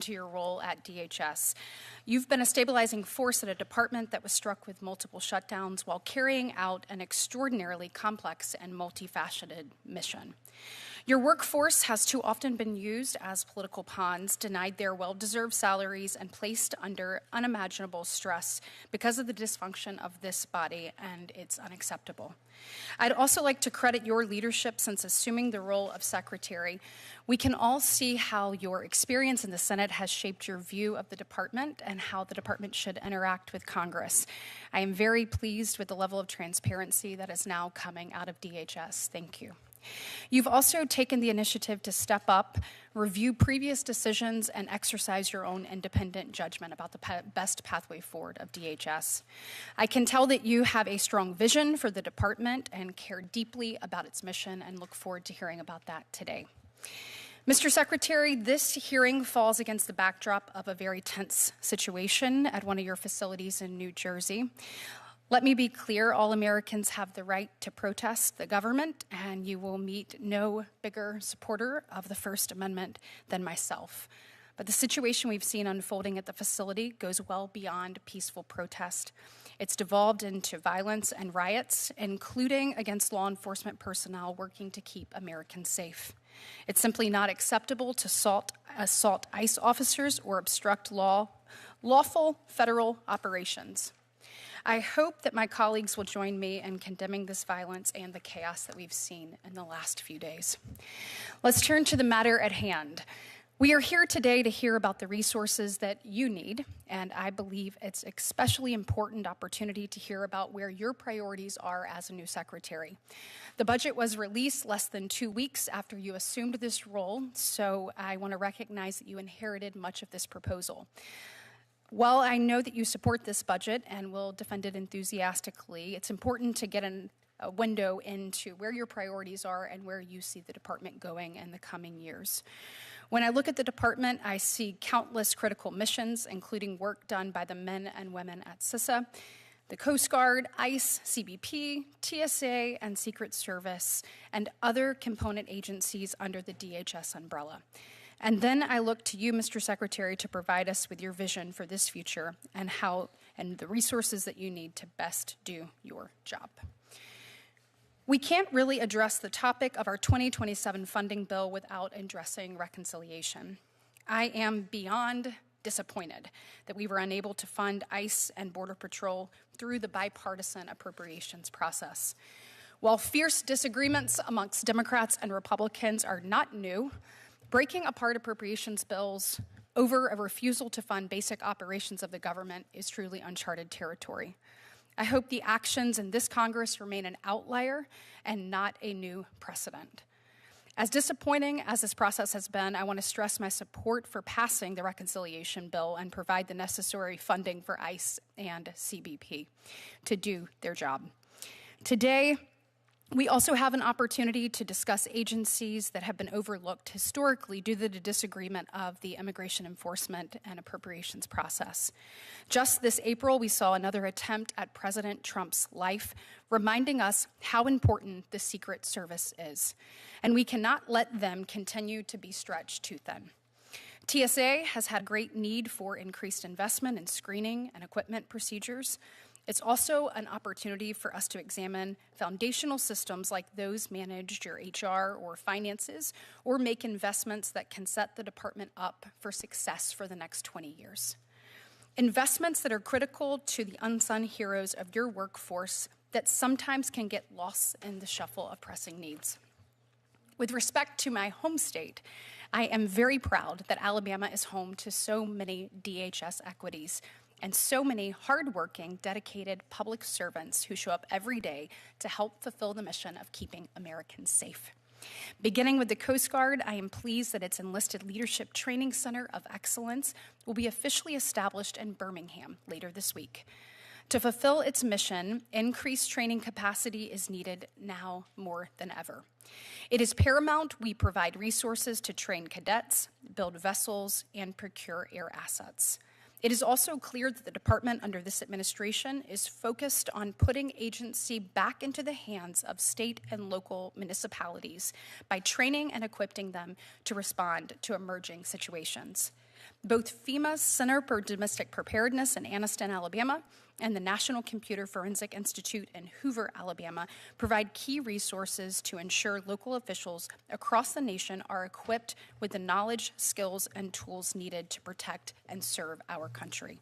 to your role at DHS. You've been a stabilizing force at a department that was struck with multiple shutdowns while carrying out an extraordinarily complex and multifaceted mission. Your workforce has too often been used as political pawns, denied their well-deserved salaries, and placed under unimaginable stress because of the dysfunction of this body, and it's unacceptable. I'd also like to credit your leadership since assuming the role of secretary. We can all see how your experience in the Senate has shaped your view of the department and how the department should interact with Congress. I am very pleased with the level of transparency that is now coming out of DHS. Thank you. You've also taken the initiative to step up, review previous decisions, and exercise your own independent judgment about the best pathway forward of DHS. I can tell that you have a strong vision for the department and care deeply about its mission, and look forward to hearing about that today. Mr. Secretary, this hearing falls against the backdrop of a very tense situation at one of your facilities in New Jersey. Let me be clear, all Americans have the right to protest the government, and you will meet no bigger supporter of the First Amendment than myself. But the situation we've seen unfolding at the facility goes well beyond peaceful protest. It's devolved into violence and riots, including against law enforcement personnel working to keep Americans safe. It's simply not acceptable to assault ICE officers or obstruct lawful federal operations. I hope that my colleagues will join me in condemning this violence and the chaos that we've seen in the last few days. Let's turn to the matter at hand. We are here today to hear about the resources that you need, and I believe it's an especially important opportunity to hear about where your priorities are as a new secretary. The budget was released less than 2 weeks after you assumed this role, so I want to recognize that you inherited much of this proposal. While I know that you support this budget and will defend it enthusiastically, it's important to get a window into where your priorities are and where you see the department going in the coming years. When I look at the department, I see countless critical missions, including work done by the men and women at CISA, the Coast Guard, ICE, CBP, TSA, and Secret Service, and other component agencies under the DHS umbrella. And then I look to you, Mr. Secretary, to provide us with your vision for this future and the resources that you need to best do your job. We can't really address the topic of our 2027 funding bill without addressing reconciliation. I am beyond disappointed that we were unable to fund ICE and Border Patrol through the bipartisan appropriations process. While fierce disagreements amongst Democrats and Republicans are not new, breaking apart appropriations bills over a refusal to fund basic operations of the government is truly uncharted territory. I hope the actions in this Congress remain an outlier and not a new precedent. As disappointing as this process has been, I want to stress my support for passing the reconciliation bill and provide the necessary funding for ICE and CBP to do their job. Today, we also have an opportunity to discuss agencies that have been overlooked historically due to the disagreement of the immigration enforcement and appropriations process. Just this April, we saw another attempt at President Trump's life, reminding us how important the Secret Service is. And we cannot let them continue to be stretched too thin. TSA has had great need for increased investment in screening and equipment procedures. It's also an opportunity for us to examine foundational systems like those managed your HR or finances, or make investments that can set the department up for success for the next 20 years. Investments that are critical to the unsung heroes of your workforce that sometimes can get lost in the shuffle of pressing needs. With respect to my home state, I am very proud that Alabama is home to so many DHS equities and so many hardworking, dedicated public servants who show up every day to help fulfill the mission of keeping Americans safe. Beginning with the Coast Guard, I am pleased that its Enlisted Leadership Training Center of Excellence will be officially established in Birmingham later this week. To fulfill its mission, increased training capacity is needed now more than ever. It is paramount we provide resources to train cadets, build vessels, and procure air assets. It is also clear that the department under this administration is focused on putting agency back into the hands of state and local municipalities by training and equipping them to respond to emerging situations. Both FEMA's Center for Domestic Preparedness in Anniston, Alabama, and the National Computer Forensic Institute in Hoover, Alabama, provide key resources to ensure local officials across the nation are equipped with the knowledge, skills, and tools needed to protect and serve our country.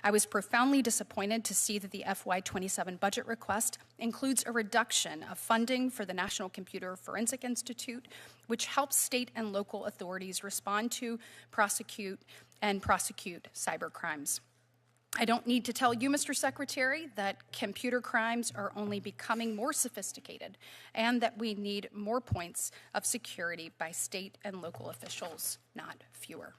I was profoundly disappointed to see that the FY27 budget request includes a reduction of funding for the National Computer Forensic Institute, which helps state and local authorities respond to, prosecute cyber crimes. I don't need to tell you, Mr. Secretary, that computer crimes are only becoming more sophisticated and that we need more points of security by state and local officials, not fewer.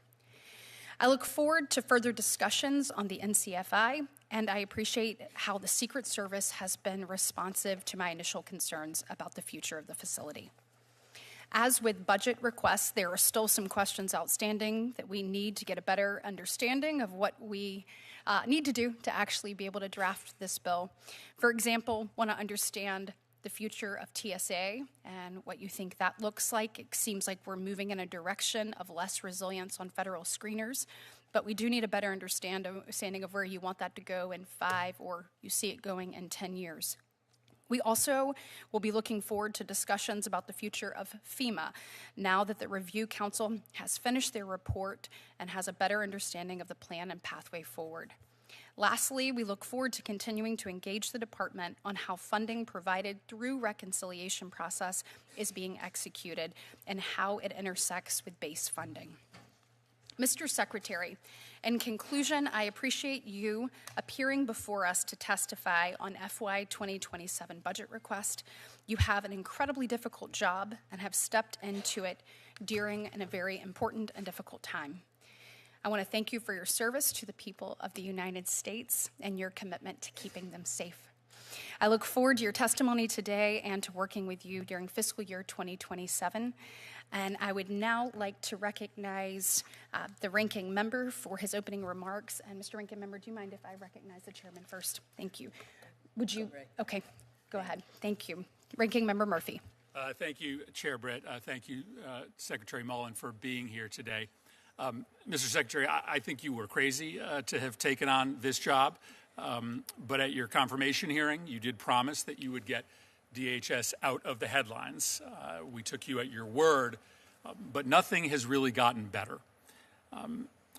I look forward to further discussions on the NCFI, and I appreciate how the Secret Service has been responsive to my initial concerns about the future of the facility. As with budget requests, there are still some questions outstanding that we need to get a better understanding of what we need to do to actually be able to draft this bill. For example, want to understand the future of TSA and what you think that looks like. It seems like we're moving in a direction of less resilience on federal screeners, but we do need a better understanding of where you want that to go in 5 or you see it going in 10 years. We also will be looking forward to discussions about the future of FEMA now that the Review Council has finished their report and has a better understanding of the plan and pathway forward. Lastly, we look forward to continuing to engage the department on how funding provided through reconciliation process is being executed and how it intersects with base funding. Mr. Secretary, in conclusion, I appreciate you appearing before us to testify on FY 2027 budget request. You have an incredibly difficult job and have stepped into it during a very important and difficult time. I want to thank you for your service to the people of the United States and your commitment to keeping them safe. I look forward to your testimony today and to working with you during fiscal year 2027. And I would now like to recognize the ranking member for his opening remarks. And Mr. Ranking Member, do you mind if I recognize the chairman first? Thank you. Would you? Okay, go ahead. Thank you. Ranking Member Murphy. Thank you, Chair Britt. Thank you, Secretary Mullin, for being here today. Mr. Secretary, I think you were crazy to have taken on this job, but at your confirmation hearing, you did promise that you would get DHS out of the headlines. We took you at your word, but nothing has really gotten better.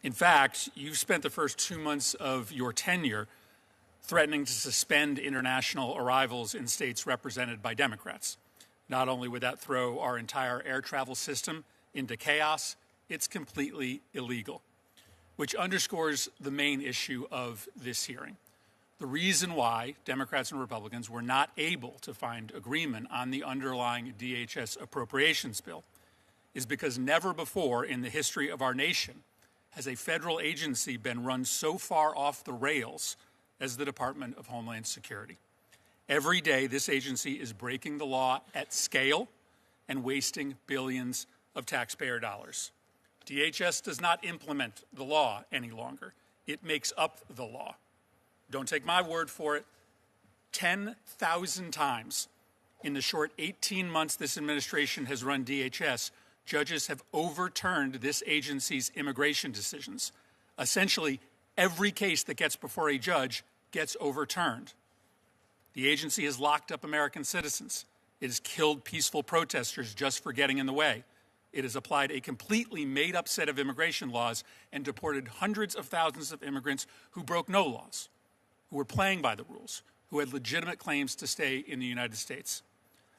In fact, you've spent the first 2 months of your tenure threatening to suspend international arrivals in states represented by Democrats. Not only would that throw our entire air travel system into chaos, it's completely illegal, which underscores the main issue of this hearing. The reason why Democrats and Republicans were not able to find agreement on the underlying DHS appropriations bill is because never before in the history of our nation has a federal agency been run so far off the rails as the Department of Homeland Security. Every day, this agency is breaking the law at scale and wasting billions of taxpayer dollars. DHS does not implement the law any longer. It makes up the law. Don't take my word for it. 10,000 times in the short 18 months this administration has run DHS, judges have overturned this agency's immigration decisions. Essentially, every case that gets before a judge gets overturned. The agency has locked up American citizens. It has killed peaceful protesters just for getting in the way. It has applied a completely made-up set of immigration laws and deported hundreds of thousands of immigrants who broke no laws, who were playing by the rules, who had legitimate claims to stay in the United States.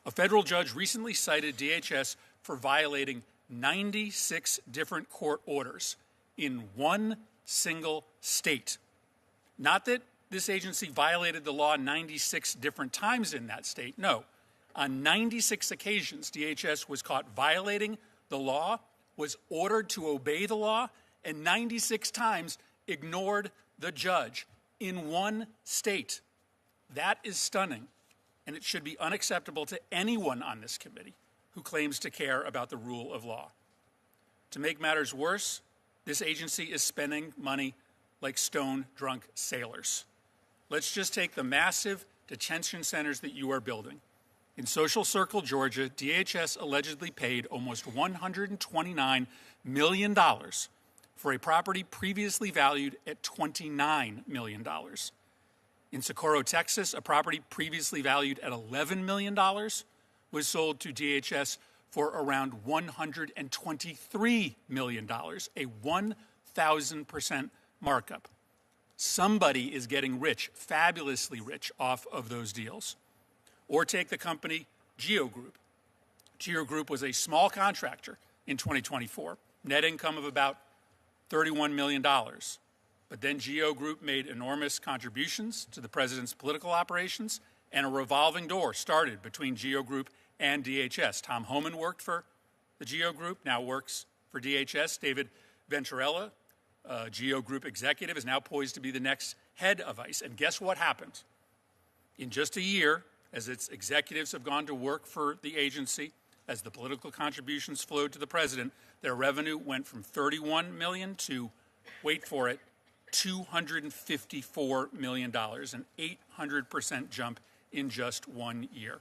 A federal judge recently cited DHS for violating 96 different court orders in one single state. Not that this agency violated the law 96 different times in that state. No. On 96 occasions, DHS was caught violating the law, was ordered to obey the law, and 96 times ignored the judge in one state. That is stunning, and it should be unacceptable to anyone on this committee who claims to care about the rule of law. To make matters worse, this agency is spending money like stone-drunk sailors. Let's just take the massive detention centers that you are building. In Social Circle, Georgia, DHS allegedly paid almost $129 million for a property previously valued at $29 million. In Socorro, Texas, a property previously valued at $11 million was sold to DHS for around $123 million, a 1,000% markup. Somebody is getting rich, fabulously rich, off of those deals. Or take the company Geo Group. Geo Group was a small contractor in 2024, net income of about $31 million. But then Geo Group made enormous contributions to the president's political operations, and a revolving door started between Geo Group and DHS. Tom Homan worked for the Geo Group, now works for DHS. David Venturella, Geo Group executive, is now poised to be the next head of ICE. And guess what happened? In just a year, as its executives have gone to work for the agency, as the political contributions flowed to the president, their revenue went from $31 million to, wait for it, $254 million, an 800% jump in just 1 year.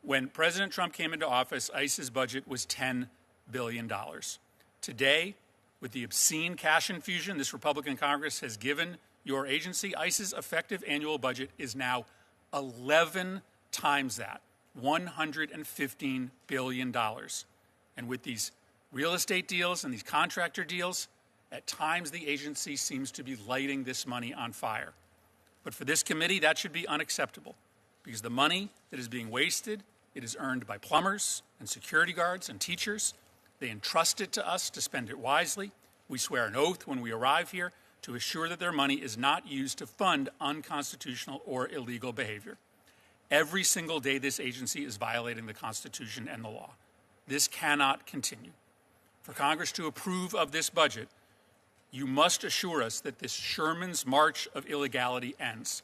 When President Trump came into office, ICE's budget was $10 billion. Today, with the obscene cash infusion this Republican Congress has given your agency, ICE's effective annual budget is now 11 times that, $115 billion. And with these real estate deals and these contractor deals, at times the agency seems to be lighting this money on fire. But for this committee, that should be unacceptable, because the money that is being wasted, it is earned by plumbers and security guards and teachers. They entrust it to us to spend it wisely. We swear an oath when we arrive here to assure that their money is not used to fund unconstitutional or illegal behavior. Every single day, this agency is violating the Constitution and the law. This cannot continue. For Congress to approve of this budget, you must assure us that this Sherman's march of illegality ends.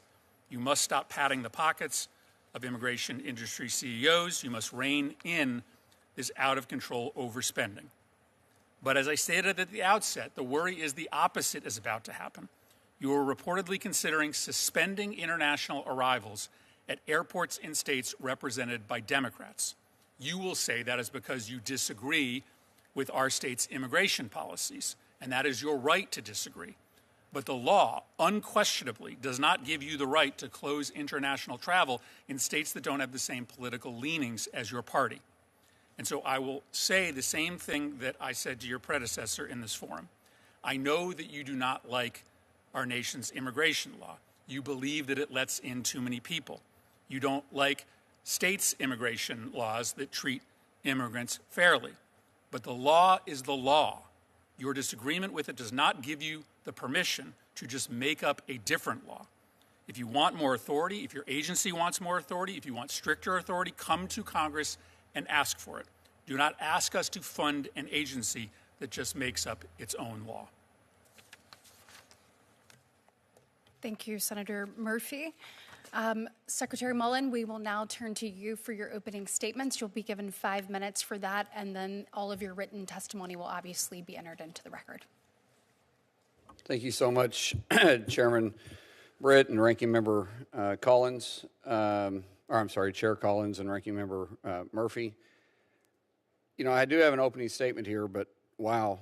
You must stop padding the pockets of immigration industry CEOs. You must rein in this out-of-control overspending. But as I stated at the outset, the worry is the opposite is about to happen. You are reportedly considering suspending international arrivals at airports in states represented by Democrats. You will say that is because you disagree with our state's immigration policies, and that is your right to disagree. But the law unquestionably does not give you the right to close international travel in states that don't have the same political leanings as your party. And so I will say the same thing that I said to your predecessor in this forum. I know that you do not like our nation's immigration law. You believe that it lets in too many people. You don't like states' immigration laws that treat immigrants fairly. But the law is the law. Your disagreement with it does not give you the permission to just make up a different law. If you want more authority, if your agency wants more authority, if you want stricter authority, come to Congress and ask for it. Do not ask us to fund an agency that just makes up its own law. Thank you, Senator Murphy. Secretary Mullin, we will now turn to you for your opening statements. You'll be given 5 minutes for that, and then all of your written testimony will obviously be entered into the record. Thank you so much, Chairman Britt and Ranking Member Collins. Chair Collins and Ranking Member Murphy. You know, I do have an opening statement here, but wow,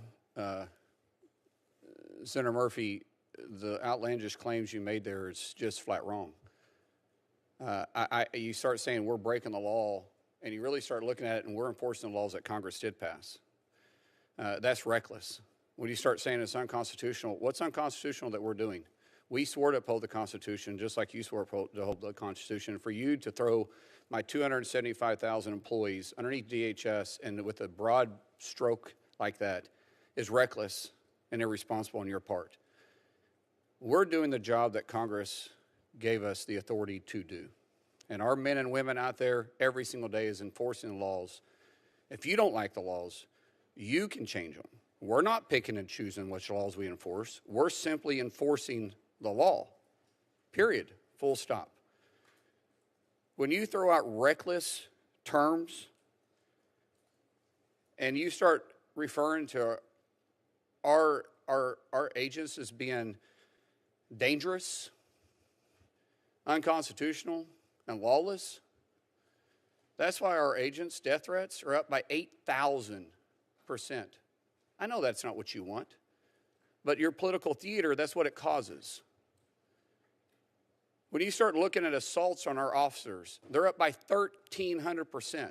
Senator Murphy, the outlandish claims you made there is just flat wrong. You start saying we're breaking the law, and you really start looking at it, and we're enforcing the laws that Congress did pass. That's reckless. When you start saying it's unconstitutional, what's unconstitutional that we're doing? We swore to uphold the Constitution, just like you swore to uphold the Constitution. For you to throw my 275,000 employees underneath DHS and with a broad stroke like that is reckless and irresponsible on your part. We're doing the job that Congress gave us the authority to do. And our men and women out there every single day is enforcing the laws. If you don't like the laws, you can change them. We're not picking and choosing which laws we enforce. We're simply enforcing the law, period, full stop. When you throw out reckless terms and you start referring to our agents as being dangerous, unconstitutional, and lawless, that's why our agents' death threats are up by 8,000%. I know that's not what you want. But your political theater, that's what it causes. When you start looking at assaults on our officers, they're up by 1,300%.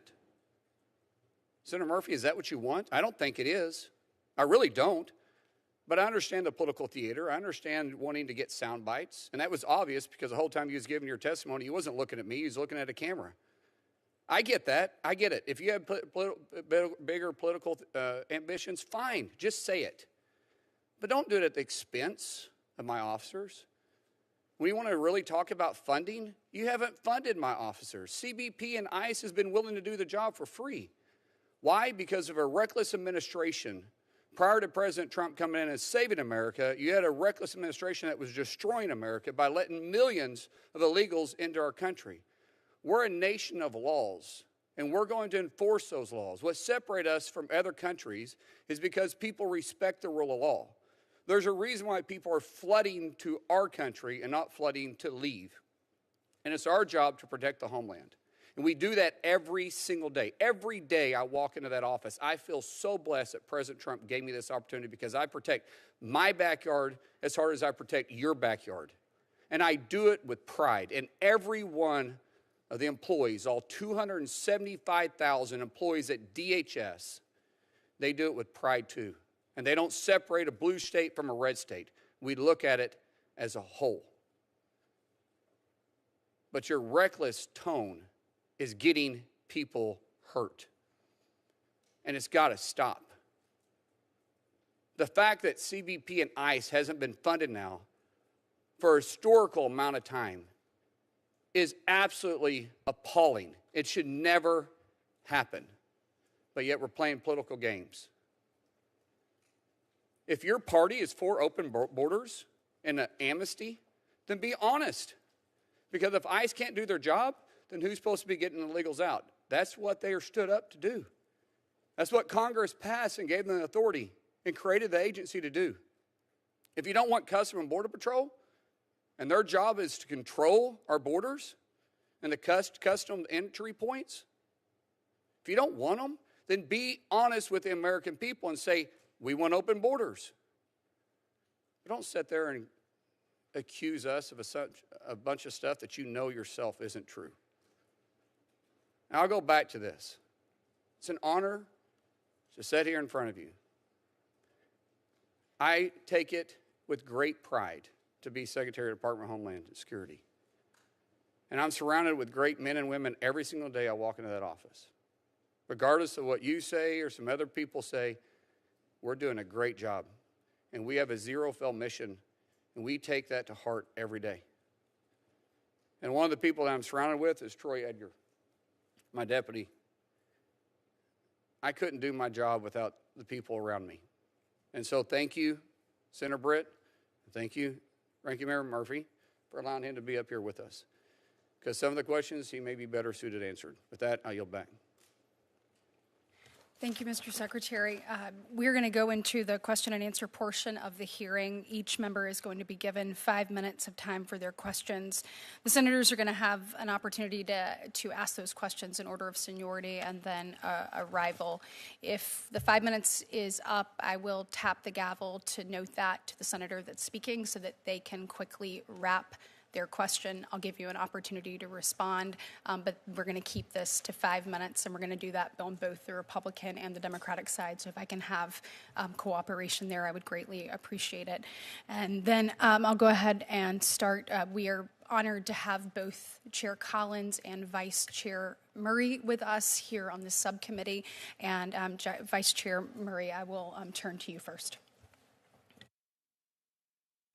Senator Murphy, is that what you want? I don't think it is. I really don't. But I understand the political theater. I understand wanting to get sound bites. And that was obvious because the whole time he was giving your testimony, he wasn't looking at me. He was looking at a camera. I get that. I get it. If you have bigger political ambitions, fine. Just say it. But don't do it at the expense of my officers. When you want to really talk about funding, you haven't funded my officers. CBP and ICE has been willing to do the job for free. Why? Because of a reckless administration. Prior to President Trump coming in and saving America, you had a reckless administration that was destroying America by letting millions of illegals into our country. We're a nation of laws, and we're going to enforce those laws. What separates us from other countries is because people respect the rule of law. There's a reason why people are flooding to our country and not flooding to leave. And it's our job to protect the homeland. And we do that every single day. Every day I walk into that office, I feel so blessed that President Trump gave me this opportunity because I protect my backyard as hard as I protect your backyard. And I do it with pride. And every one of the employees, all 275,000 employees at DHS, they do it with pride too. And they don't separate a blue state from a red state. We look at it as a whole. But your reckless tone is getting people hurt. And it's got to stop. The fact that CBP and ICE hasn't been funded now for a historical amount of time is absolutely appalling. It should never happen. But yet we're playing political games. If your party is for open borders and an amnesty, then be honest. Because if ICE can't do their job, then who's supposed to be getting the illegals out? That's what they are stood up to do. That's what Congress passed and gave them the authority and created the agency to do. If you don't want Customs and Border Patrol, and their job is to control our borders and the custom entry points, if you don't want them, then be honest with the American people and say, we want open borders. But don't sit there and accuse us of a bunch of stuff that you know yourself isn't true. Now, I'll go back to this. It's an honor to sit here in front of you. I take it with great pride to be Secretary of the Department of Homeland Security. And I'm surrounded with great men and women every single day I walk into that office. Regardless of what you say or some other people say, we're doing a great job. And we have a zero-fail mission, and we take that to heart every day. And one of the people that I'm surrounded with is Troy Edgar, my deputy. I couldn't do my job without the people around me. And so thank you, Senator Britt. Thank you, Ranking Member Murphy, for allowing him to be up here with us. Because some of the questions he may be better suited answered. With that, I yield back. Thank you, Mr. Secretary. We're going to go into the question and answer portion of the hearing. Each member is going to be given 5 minutes of time for their questions. The senators are going to have an opportunity to ask those questions in order of seniority and then arrival. If the 5 minutes is up, I will tap the gavel to note that to the senator that's speaking so that they can quickly wrap their question. I'll give you an opportunity to respond, but we're going to keep this to 5 minutes, and we're going to do that on both the Republican and the Democratic side. So if I can have cooperation there, I would greatly appreciate it. And then I'll go ahead and start. We are honored to have both Chair Collins and Vice Chair Murray with us here on this subcommittee. And Vice Chair Murray, I will turn to you first.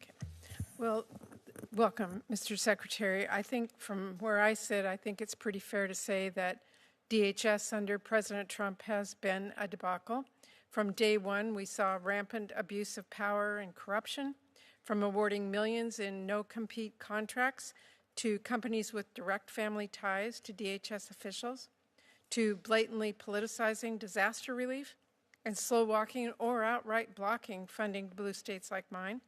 Okay. Well, welcome, Mr. Secretary. I think from where I sit, I think it's pretty fair to say that DHS under President Trump has been a debacle. From day one, we saw rampant abuse of power and corruption, from awarding millions in no-compete contracts to companies with direct family ties to DHS officials, to blatantly politicizing disaster relief and slow-walking or outright blocking funding to blue states like mine,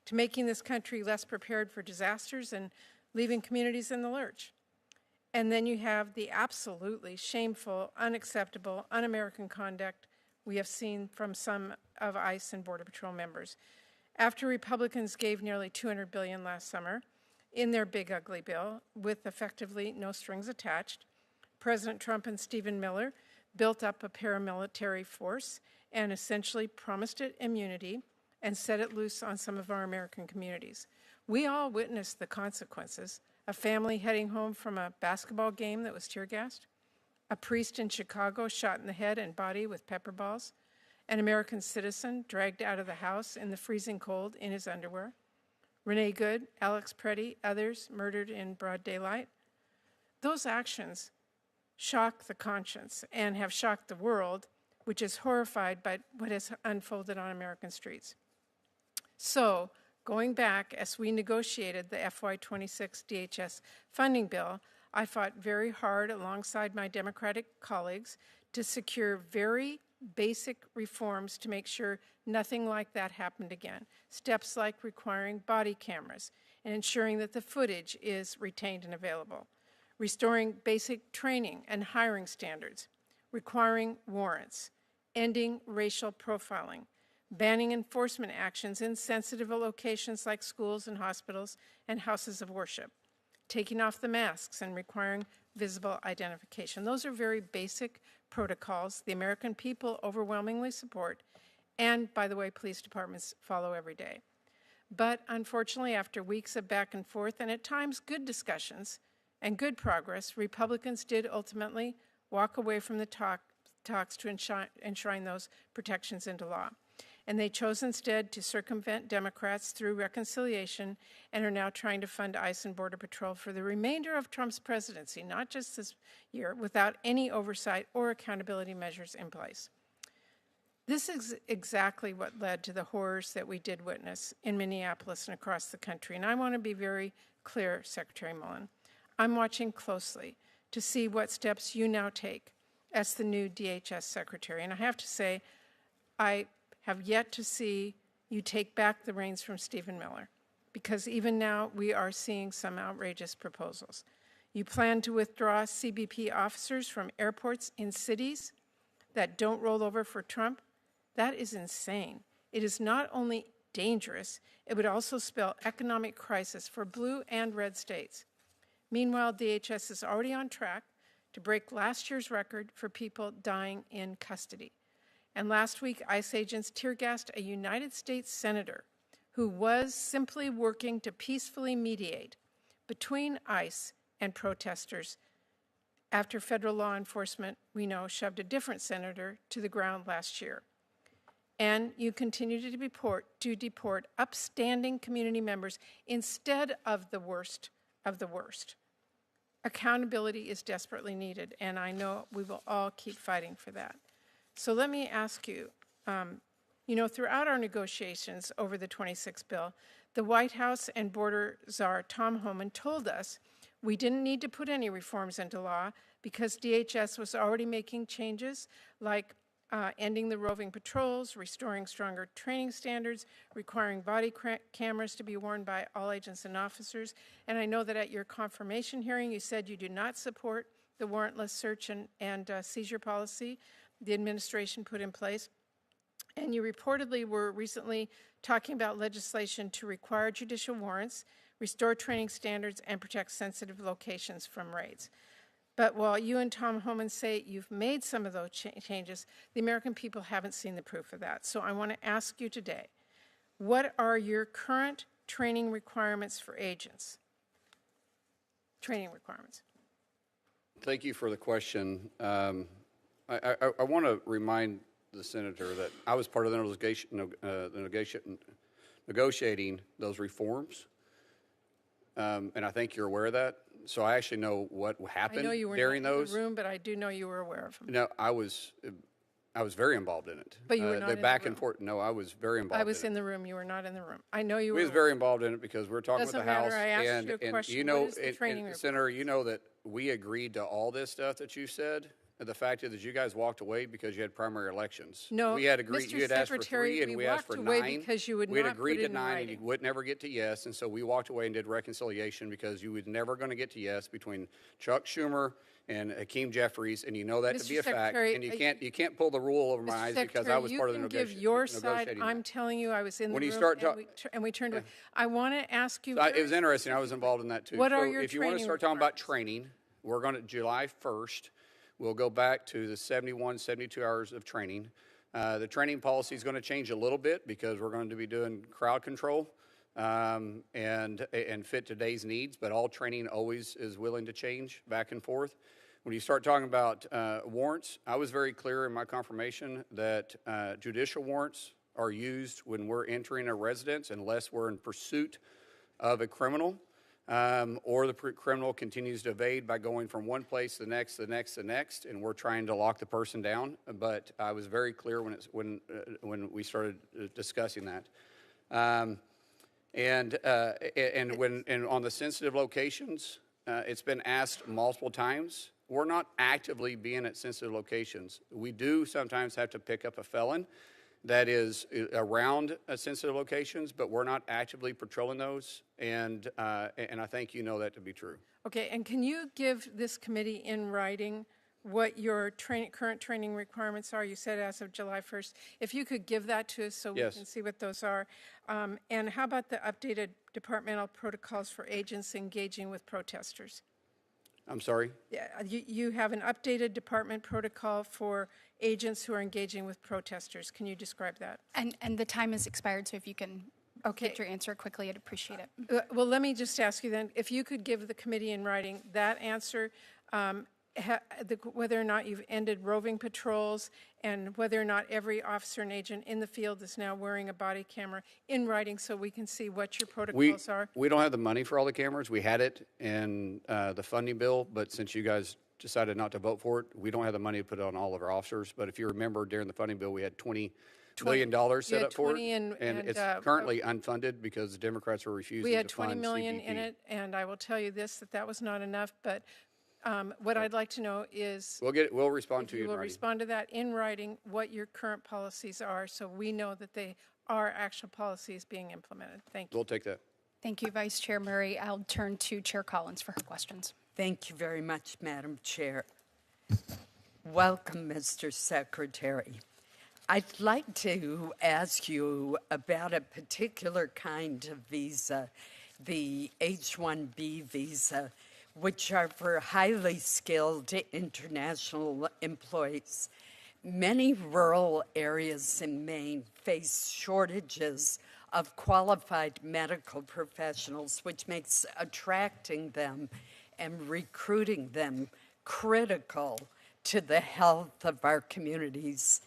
to making this country less prepared for disasters and leaving communities in the lurch. And then you have the absolutely shameful, unacceptable, un-American conduct we have seen from some of ICE and Border Patrol members. After Republicans gave nearly $200 billion last summer in their big ugly bill with effectively no strings attached, President Trump and Stephen Miller built up a paramilitary force and essentially promised it immunity and set it loose on some of our American communities. We all witnessed the consequences: a family heading home from a basketball game that was tear-gassed, a priest in Chicago shot in the head and body with pepper balls, an American citizen dragged out of the house in the freezing cold in his underwear, Renee Good, Alex Preddy, others murdered in broad daylight. Those actions shock the conscience and have shocked the world, which is horrified by what has unfolded on American streets. So, going back, as we negotiated the FY26 DHS funding bill, I fought very hard alongside my Democratic colleagues to secure very basic reforms to make sure nothing like that happened again. Steps like requiring body cameras and ensuring that the footage is retained and available. Restoring basic training and hiring standards. Requiring warrants. Ending racial profiling. Banning enforcement actions in sensitive locations like schools and hospitals and houses of worship. Taking off the masks and requiring visible identification. Those are very basic protocols the American people overwhelmingly support, and, by the way, police departments follow every day. But unfortunately, after weeks of back and forth and at times good discussions and good progress, Republicans did ultimately walk away from the talks to enshrine those protections into law. And they chose instead to circumvent Democrats through reconciliation and are now trying to fund ICE and Border Patrol for the remainder of Trump's presidency, not just this year, without any oversight or accountability measures in place. This is exactly what led to the horrors that we did witness in Minneapolis and across the country. And I want to be very clear, Secretary Mullin. I'm watching closely to see what steps you now take as the new DHS Secretary. And I have to say, I have yet to see you take back the reins from Stephen Miller, because even now we are seeing some outrageous proposals. You plan to withdraw CBP officers from airports in cities that don't roll over for Trump. That is insane. It is not only dangerous, it would also spell economic crisis for blue and red states. Meanwhile, DHS is already on track to break last year's record for people dying in custody. And last week, ICE agents tear-gassed a United States senator who was simply working to peacefully mediate between ICE and protesters after federal law enforcement, we know, shoved a different senator to the ground last year. And you continue to deport upstanding community members instead of the worst of the worst. Accountability is desperately needed, and I know we will all keep fighting for that. So let me ask you, throughout our negotiations over the 26 bill, the White House and border czar Tom Homan told us we didn't need to put any reforms into law because DHS was already making changes like ending the roving patrols, restoring stronger training standards, requiring body cameras to be worn by all agents and officers. And I know that at your confirmation hearing, you said you do not support the warrantless search and seizure policy the administration put in place. And you reportedly were recently talking about legislation to require judicial warrants, restore training standards, and protect sensitive locations from raids. But while you and Tom Homan say you've made some of those changes, the American people haven't seen the proof of that. So I want to ask you today, what are your current training requirements for agents? Training requirements. Thank you for the question. I want to remind the senator that I was part of the negotiating those reforms, and I think you're aware of that. So I actually know what happened during those. I know you were not in the room, but I do know you were aware of them. No, I was very involved in it. But you were not in the back room. and forth. No, I was very involved. I was in the room. You were not in the room. I know you were. We was very involved in it because we were talking with the House. Doesn't matter. I asked you a question. You know, what is the training Senator, you know that we agreed to all this stuff that you said the fact is that you guys walked away because you had primary elections. No, we had agreed. Mr. You had asked for Secretary, 3, and we asked for walked away 9. because you would we had not agreed put it to in 9, writing. and you would never get to yes, and so we walked away and did reconciliation because you were never going to get to yes between Chuck Schumer and Hakeem Jeffries, and you know that to be a fact. And you can't pull the rule over my eyes because I was part of the negotiating. You can give your side. I'm telling you, I was in the room, and we turned away. I want to ask you. It was interesting. I was involved in that too. What are your if you want to start talking about training, we're going to July 1st. We'll go back to the 71, 72 hours of training. The training policy is going to change a little bit because we're going to be doing crowd control and fit today's needs, but all training always is willing to change back and forth. When you start talking about warrants, I was very clear in my confirmation that judicial warrants are used when we're entering a residence unless we're in pursuit of a criminal. Or the criminal continues to evade by going from one place to the next, and we're trying to lock the person down. But I was very clear when we started discussing that. And on the sensitive locations, it's been asked multiple times. We're not actively being at sensitive locations. We do sometimes have to pick up a felon that is around sensitive locations, but we're not actively patrolling those, and I think you know that to be true. Okay, and can you give this committee in writing what your current training requirements are? You said as of July 1st. If you could give that to us so we can see what those are. And how about the updated departmental protocols for agents engaging with protesters? I'm sorry? Yeah, you have an updated department protocol for agents who are engaging with protesters. Can you describe that? And the time has expired, so if you can get your answer quickly, I'd appreciate it. Well, let me just ask you then, if you could give the committee in writing that answer, whether or not you've ended roving patrols and whether or not every officer and agent in the field is now wearing a body camera in writing so we can see what your protocols are. We don't have the money for all the cameras. We had it in the funding bill, but since you guys decided not to vote for it, we don't have the money to put it on all of our officers. But if you remember, during the funding bill, we had $20 million set up for it, and it's currently unfunded because the Democrats are refusing to fund We had $20 million CBP. in it, and I will tell you this, that was not enough, but what I'd like to know is we'll respond to you. You will respond to that in writing what your current policies are, so we know that they are actual policies being implemented. Thank you. We'll take that. Thank you, Vice Chair Murray. I'll turn to Chair Collins for her questions. Thank you very much, Madam Chair. Welcome, Mr. Secretary. I'd like to ask you about a particular kind of visa, the H-1B visa, which are for highly skilled international employees. Many rural areas in Maine face shortages of qualified medical professionals, which makes attracting them and recruiting them critical to the health of our communities.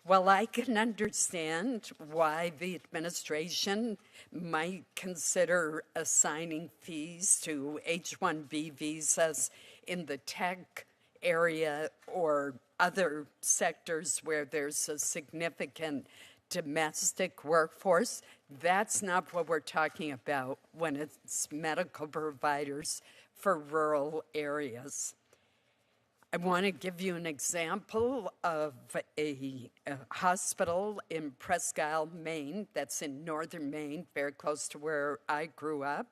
Well, I can understand why the administration might consider assigning fees to H-1B visas in the tech area or other sectors where there's a significant domestic workforce. That's not what we're talking about when it's medical providers for rural areas. I want to give you an example of a hospital in Presque Isle, Maine, that's in northern Maine, very close to where I grew up.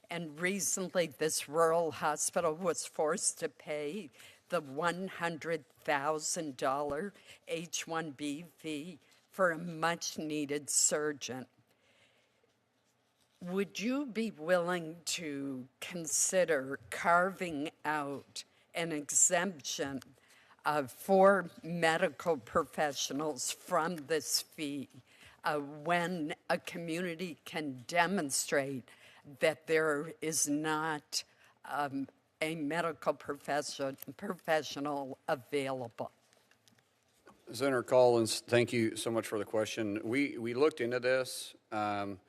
And recently, this rural hospital was forced to pay the $100,000 H-1B fee for a much-needed surgeon. Would you be willing to consider carving out an exemption for medical professionals from this fee when a community can demonstrate that there is not a medical professional available? Senator Collins, thank you so much for the question. We looked into this. I'm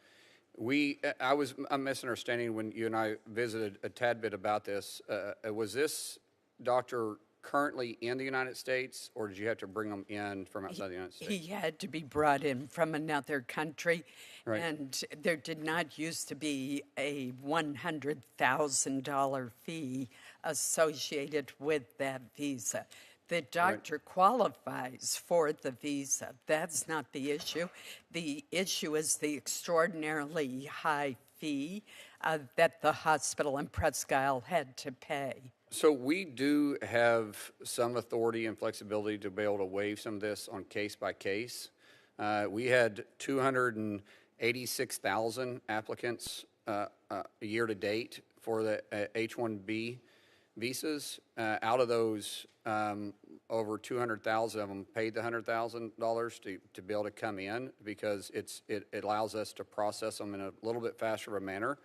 misunderstanding when you and I visited a tad bit about this. Was this doctor currently in the United States, or did you have to bring him in from outside the United States? He had to be brought in from another country, right. And there did not used to be a $100,000 fee associated with that visa. the doctor qualifies for the visa. That's not the issue. The issue is the extraordinarily high fee that the hospital in Presque Isle had to pay. So we do have some authority and flexibility to be able to waive some of this on case by case. We had 286,000 applicants year to date for the H-1B visas. Out of those, over 200,000 of them paid the $100,000 to be able to come in, because it allows us to process them in a little bit faster of a manner.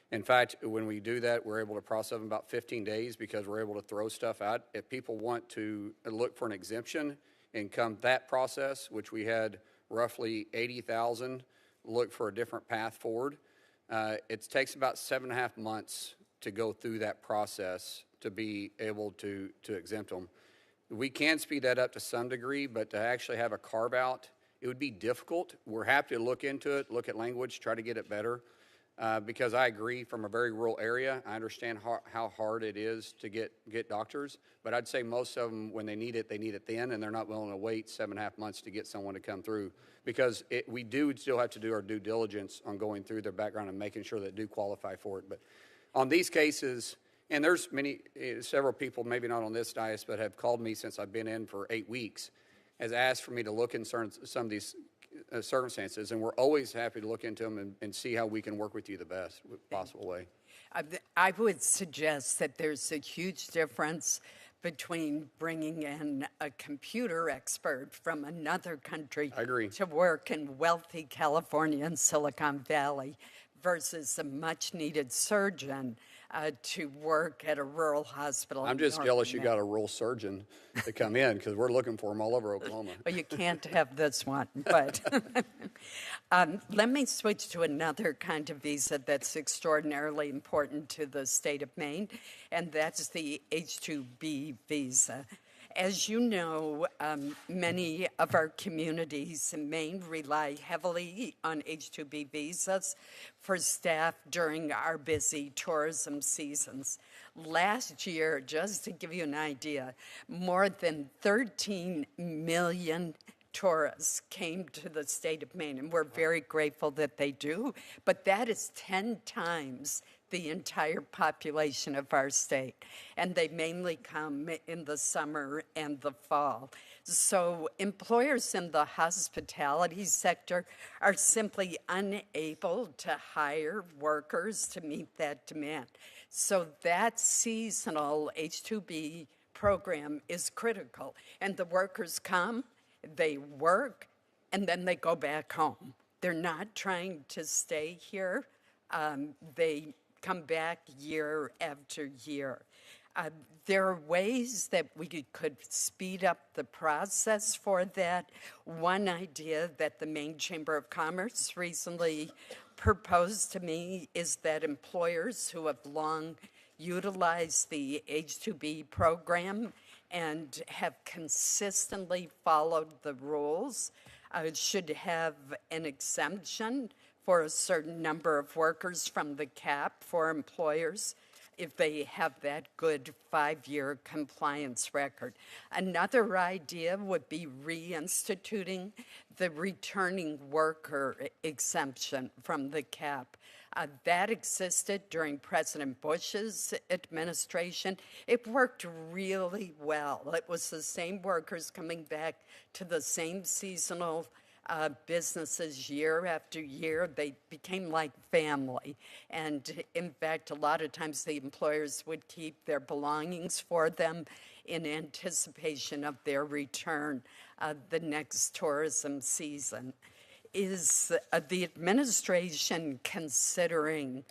In fact, when we do that, we're able to process them in about 15 days because we're able to throw stuff out. If people want to look for an exemption and come that process, which we had roughly 80,000 look for a different path forward, it takes about 7.5 months to go through that process to be able to exempt them. We can speed that up to some degree, but to actually have a carve out, it would be difficult. We're happy to look into it, look at language, try to get it better. Because I agree, from a very rural area, I understand how hard it is to get doctors, but I'd say most of them, when they need it then, and they're not willing to wait 7.5 months to get someone to come through, because we do still have to do our due diligence on going through their background and making sure they do qualify for it. But on these cases, and there's several people, maybe not on this dais, but have called me since I've been in for 8 weeks, has asked for me to look in some of these circumstances, and we're always happy to look into them and see how we can work with you the best possible way. I would suggest that there's a huge difference between bringing in a computer expert from another country to work in wealthy California and Silicon Valley versus a much-needed surgeon to work at a rural hospital. I'm just jealous you got a rural surgeon to come in, because we're looking for them all over Oklahoma. Well, you can't have this one, but let me switch to another kind of visa that's extraordinarily important to the state of Maine, and that's the H-2B visa. As you know, many of our communities in Maine rely heavily on H-2B visas for staff during our busy tourism seasons. Last year, just to give you an idea, more than 13 million tourists came to the state of Maine, and we're very grateful that they do, but that is 10 times the entire population of our state, and they mainly come in the summer and the fall. So employers in the hospitality sector are simply unable to hire workers to meet that demand. So that seasonal H-2B program is critical, and the workers come, they work, and then they go back home. They're not trying to stay here. They come back year after year. There are ways that we could speed up the process for that. One idea that the Maine Chamber of Commerce recently proposed to me is that employers who have long utilized the H-2B program and have consistently followed the rules should have an exemption for a certain number of workers from the cap for employers if they have that good 5-year compliance record. Another idea would be reinstituting the returning worker exemption from the cap. That existed during President Bush's administration. It worked really well. It was the same workers coming back to the same seasonal businesses year after year. They became like family. And in fact, a lot of times the employers would keep their belongings for them in anticipation of their return the next tourism season. Is the administration considering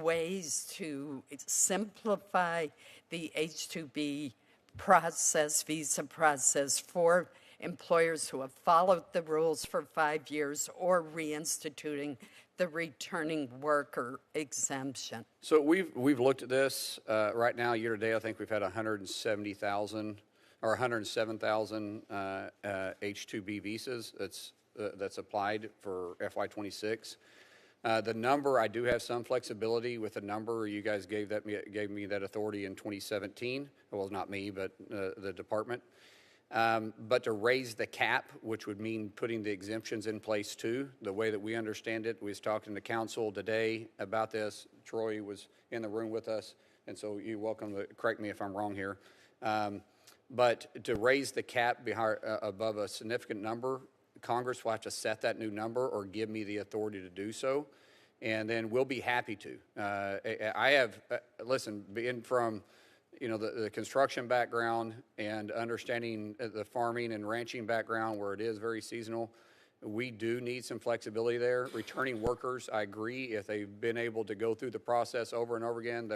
ways to simplify the H-2B process, visa process, for employers who have followed the rules for 5 years, or reinstituting the returning worker exemption? So we've looked at this. Right now, year to date, I think we've had 170,000 or 107,000 H-2B visas that's applied for FY26. The number, I do have some flexibility with the number. You guys gave me that authority in 2017. Well, not me, but the department. But to raise the cap, which would mean putting the exemptions in place too, the way that we understand it, we was talking to council today about this. Troy was in the room with us, and so you're welcome to correct me if I'm wrong here. But to raise the cap above a significant number, Congress will have to set that new number or give me the authority to do so, and then we'll be happy to. I have, listen, being from the construction background and understanding the farming and ranching background where it is very seasonal, we do need some flexibility there. Returning workers, I agree, if they've been able to go through the process over and over again,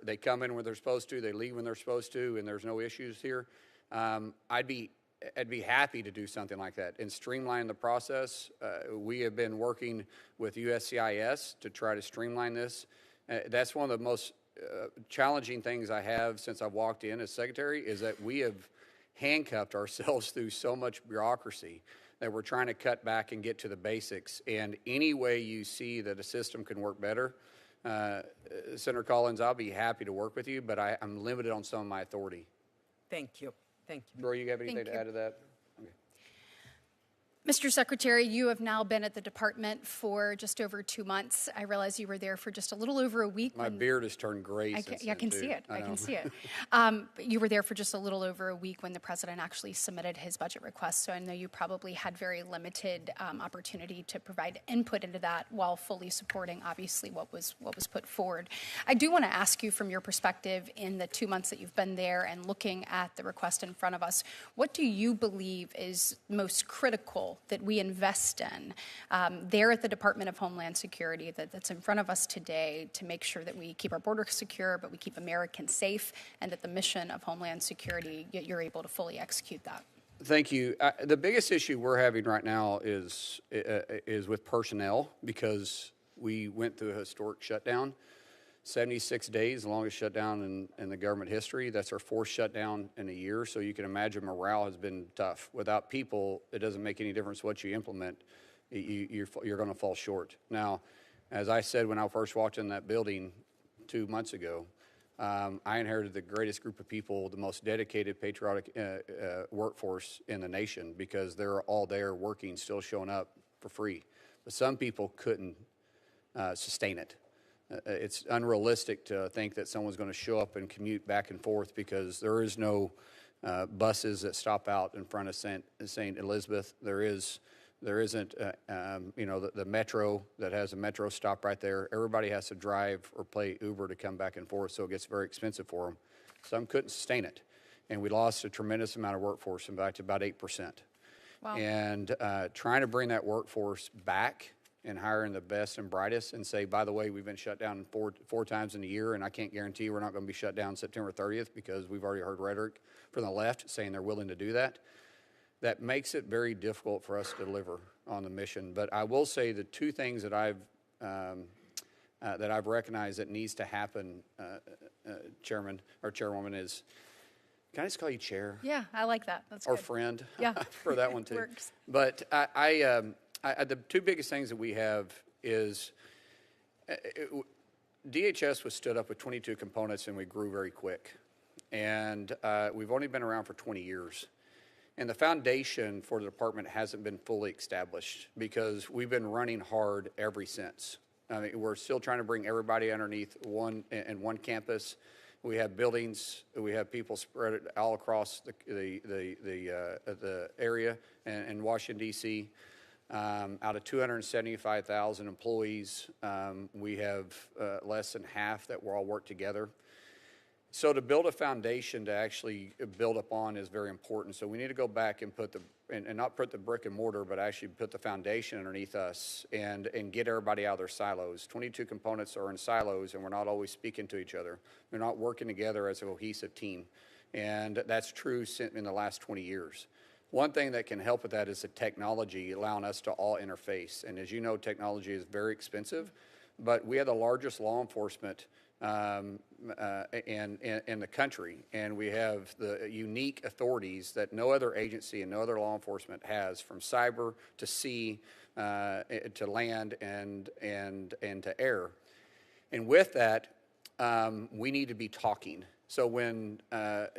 they come in when they're supposed to, they leave when they're supposed to, and there's no issues here. I'd be happy to do something like that and streamline the process. We have been working with USCIS to try to streamline this. That's one of the most challenging things I have since I walked in as secretary is that we have handcuffed ourselves through so much bureaucracy that we're trying to cut back and get to the basics. And any way you see that a system can work better, Senator Collins, I'll be happy to work with you, but I'm limited on some of my authority. Thank you. Thank you. Roy, you have anything to add to that? Okay. Mr. Secretary, you have now been at the department for just over 2 months. I realize you were there for just a little over a week. My beard has turned gray I since can then, see too. it. I can see it. You were there for just a little over a week when the president actually submitted his budget request, so I know you probably had very limited opportunity to provide input into that while fully supporting, obviously, what was put forward. I do want to ask you, from your perspective, in the 2 months that you've been there and looking at the request in front of us, what do you believe is most critical that we invest in there at the Department of Homeland Security that's in front of us today to make sure that we keep our border secure, but we keep Americans safe, and that the mission of Homeland Security, you're able to fully execute that? Thank you. The biggest issue we're having right now is with personnel, because we went through a historic shutdown. 76 days, the longest shutdown in the government history. That's our fourth shutdown in a year, so you can imagine morale has been tough. Without people, it doesn't make any difference what you implement. You're going to fall short. Now, as I said when I first walked in that building 2 months ago, I inherited the greatest group of people, the most dedicated, patriotic workforce in the nation, because they're all there working, still showing up for free. But some people couldn't sustain it. It's unrealistic to think that someone's going to show up and commute back and forth, because there is no buses that stop out in front of St. Elizabeth. There isn't, the metro that has a metro stop right there. Everybody has to drive or pay Uber to come back and forth, so it gets very expensive for them. Some couldn't sustain it, and we lost a tremendous amount of workforce, in fact, about 8%. Wow. And trying to bring that workforce back and hiring the best and brightest and say, by the way, we've been shut down four times in a year, and I can't guarantee we're not going to be shut down September 30th, because we've already heard rhetoric from the left saying they're willing to do that. That makes it very difficult for us to deliver on the mission. But I will say the two things that I've recognized that needs to happen, Chairman or Chairwoman, is, can I just call you Chair? Yeah, I like that. That's or good. Friend. Yeah, for that one too. Works. But the two biggest things that we have is DHS was stood up with 22 components, and we grew very quick. And we've only been around for 20 years. And the foundation for the department hasn't been fully established, because we've been running hard ever since. I mean, we're still trying to bring everybody underneath one campus. We have buildings. We have people spread all across the area in Washington, D.C. Out of 275,000 employees, we have less than half that will all work together. So to build a foundation to actually build upon is very important. So we need to go back and and not put the brick and mortar, but actually put the foundation underneath us and get everybody out of their silos. 22 components are in silos, and we're not always speaking to each other. We're not working together as a cohesive team. And that's true in the last 20 years. One thing that can help with that is the technology allowing us to all interface. And as you know, technology is very expensive, but we have the largest law enforcement in the country, and we have the unique authorities that no other agency and no other law enforcement has, from cyber to sea to land and to air. And with that, we need to be talking. So when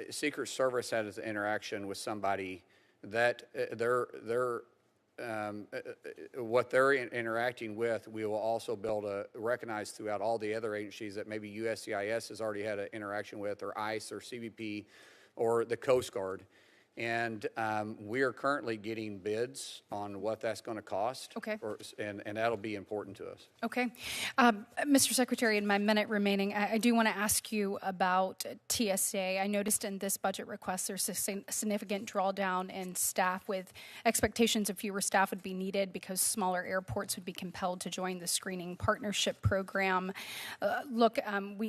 Secret Service has an interaction with somebody, that what they're interacting with, we will also be able to recognize throughout all the other agencies that maybe USCIS has already had an interaction with, or ICE, or CBP, or the Coast Guard. And we are currently getting bids on what that's going to cost. Okay. And that'll be important to us. Okay. Mr. Secretary, in my minute remaining, I do want to ask you about TSA. I noticed in this budget request there's a significant drawdown in staff, with expectations of fewer staff would be needed because smaller airports would be compelled to join the screening partnership program. I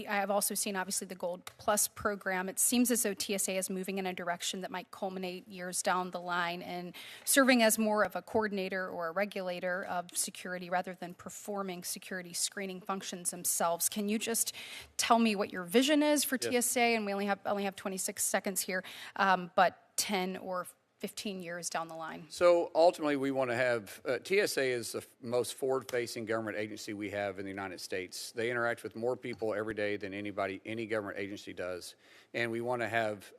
have also seen, obviously, the Gold Plus program. It seems as though TSA is moving in a direction that might culminate years down the line and serving as more of a coordinator or a regulator of security rather than performing security screening functions themselves. Can you just tell me what your vision is for TSA? And we only have 26 seconds here, but 10 or 15 years down the line. So ultimately, we want to have TSA is the most forward-facing government agency we have in the United States. They interact with more people every day than any government agency does, and we want to have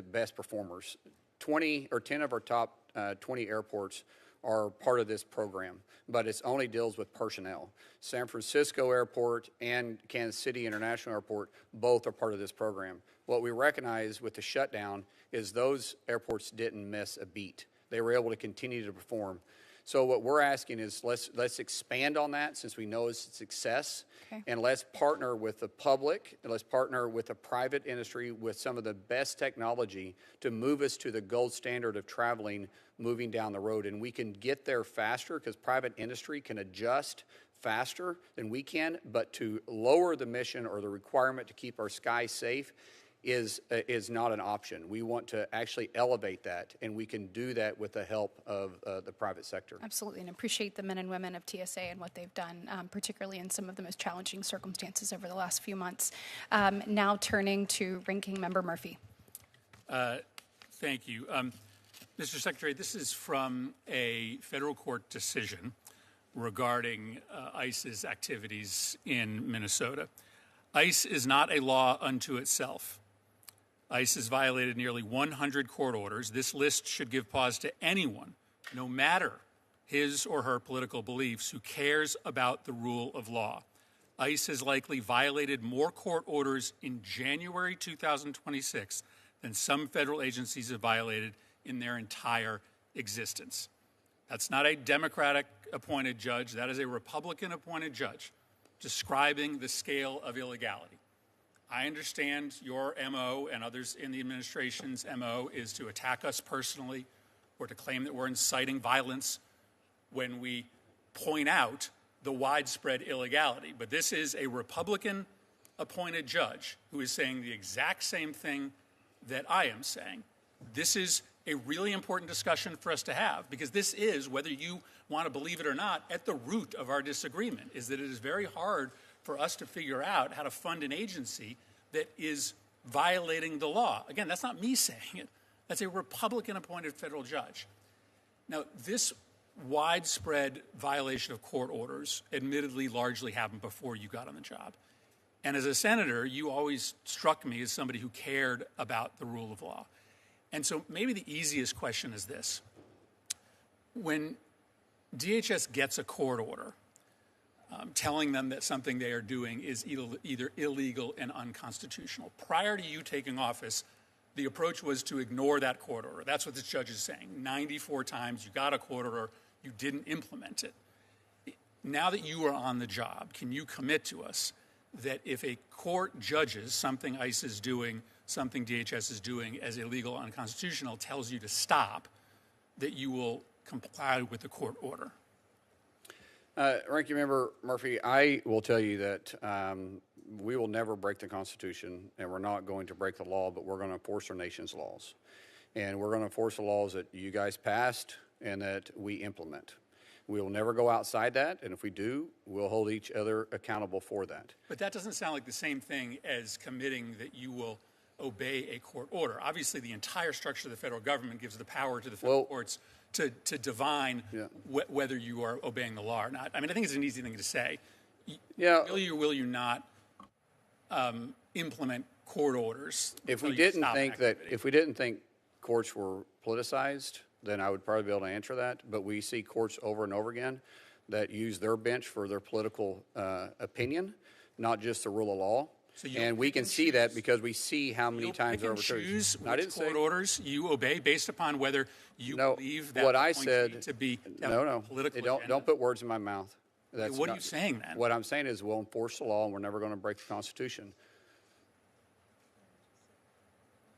best performers. 10 of our top 20 airports are part of this program, but it only deals with personnel. San Francisco Airport and Kansas City International Airport both are part of this program. What we recognize with the shutdown is those airports didn't miss a beat. They were able to continue to perform. So what we're asking is let's expand on that, since we know it's a success, and let's partner with the public, and let's partner with the private industry with some of the best technology to move us to the gold standard of traveling moving down the road. And we can get there faster because private industry can adjust faster than we can, but to lower the mission or the requirement to keep our skies safe is not an option. We want to actually elevate that, and we can do that with the help of the private sector. Absolutely, and appreciate the men and women of TSA and what they've done, particularly in some of the most challenging circumstances over the last few months. Now turning to Ranking Member Murphy. Thank you. Mr. Secretary, this is from a federal court decision regarding ICE's activities in Minnesota. ICE is not a law unto itself. ICE has violated nearly 100 court orders. This list should give pause to anyone, no matter his or her political beliefs, who cares about the rule of law. ICE has likely violated more court orders in January 2026 than some federal agencies have violated in their entire existence. That's not a Democratic-appointed judge. That is a Republican-appointed judge describing the scale of illegality. I understand your MO and others in the administration's MO is to attack us personally or to claim that we're inciting violence when we point out the widespread illegality. But this is a Republican-appointed judge who is saying the exact same thing that I am saying. This is a really important discussion for us to have, because this is, whether you want to believe it or not, at the root of our disagreement, is that it is very hard for us to figure out how to fund an agency that is violating the law. Again, that's not me saying it. That's a Republican-appointed federal judge. Now, this widespread violation of court orders admittedly largely happened before you got on the job. And as a senator, you always struck me as somebody who cared about the rule of law. And so maybe the easiest question is this. When DHS gets a court order telling them that something they are doing is either illegal and unconstitutional, prior to you taking office, the approach was to ignore that court order. That's what this judge is saying. 94 times you got a court order, you didn't implement it. Now that you are on the job, can you commit to us that if a court judges something ICE is doing, something DHS is doing as illegal or unconstitutional, tells you to stop, that you will comply with the court order? Ranking Member Murphy, I will tell you that we will never break the Constitution, and we're not going to break the law, but we're going to enforce our nation's laws. And we're going to enforce the laws that you guys passed and that we implement. We will never go outside that, and if we do, we'll hold each other accountable for that. But that doesn't sound like the same thing as committing that you will obey a court order. Obviously, the entire structure of the federal government gives the power to the federal courts to divine whether you are obeying the law or not. I mean, I think it's an easy thing to say. Will you or will you not implement court orders? If we didn't think courts were politicized, then I would probably be able to answer that. But we see courts over and over again that use their bench for their political opinion, not just the rule of law. And we can see that because we see how many times they're overturned. Choose which court orders you obey based upon whether you believe that what I said to be political. Don't put words in my mouth. What are you saying then? What I'm saying is we'll enforce the law and we're never going to break the Constitution.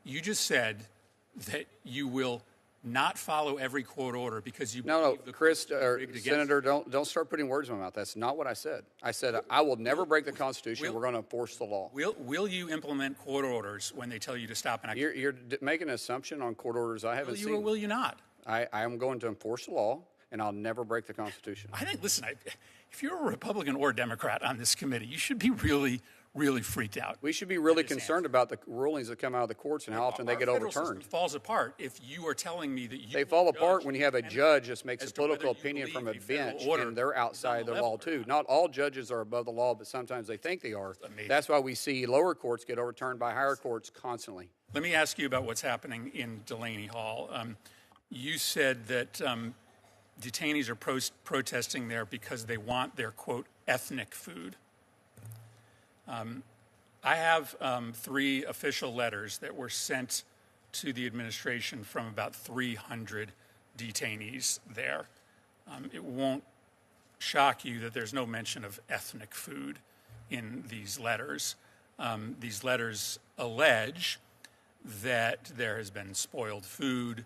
You just said that you will not follow every court order because you Chris or Senator, don't start putting words in my mouth. That's not what I said. I said I will never break the Constitution. We're going to enforce the law. Will you implement court orders when they tell you to stop an activity? You're making an assumption on court orders I haven't seen. Will you or will you not? I am going to enforce the law, and I'll never break the Constitution. I think, listen, if you're a Republican or a Democrat on this committee, you should be really freaked out. We should be really concerned about the rulings that come out of the courts and how often they get overturned. Our federal system falls apart if you are telling me that you... They fall apart when you have a judge that makes a political opinion from a bench, and they're outside the law, too. Not all judges are above the law, but sometimes they think they are. That's why we see lower courts get overturned by higher courts constantly. Let me ask you about what's happening in Delaney Hall. You said that detainees are protesting there because they want their, quote, ethnic food. I have 3 official letters that were sent to the administration from about 300 detainees there. It won't shock you that there's no mention of ethnic food in these letters. These letters allege that there has been spoiled food,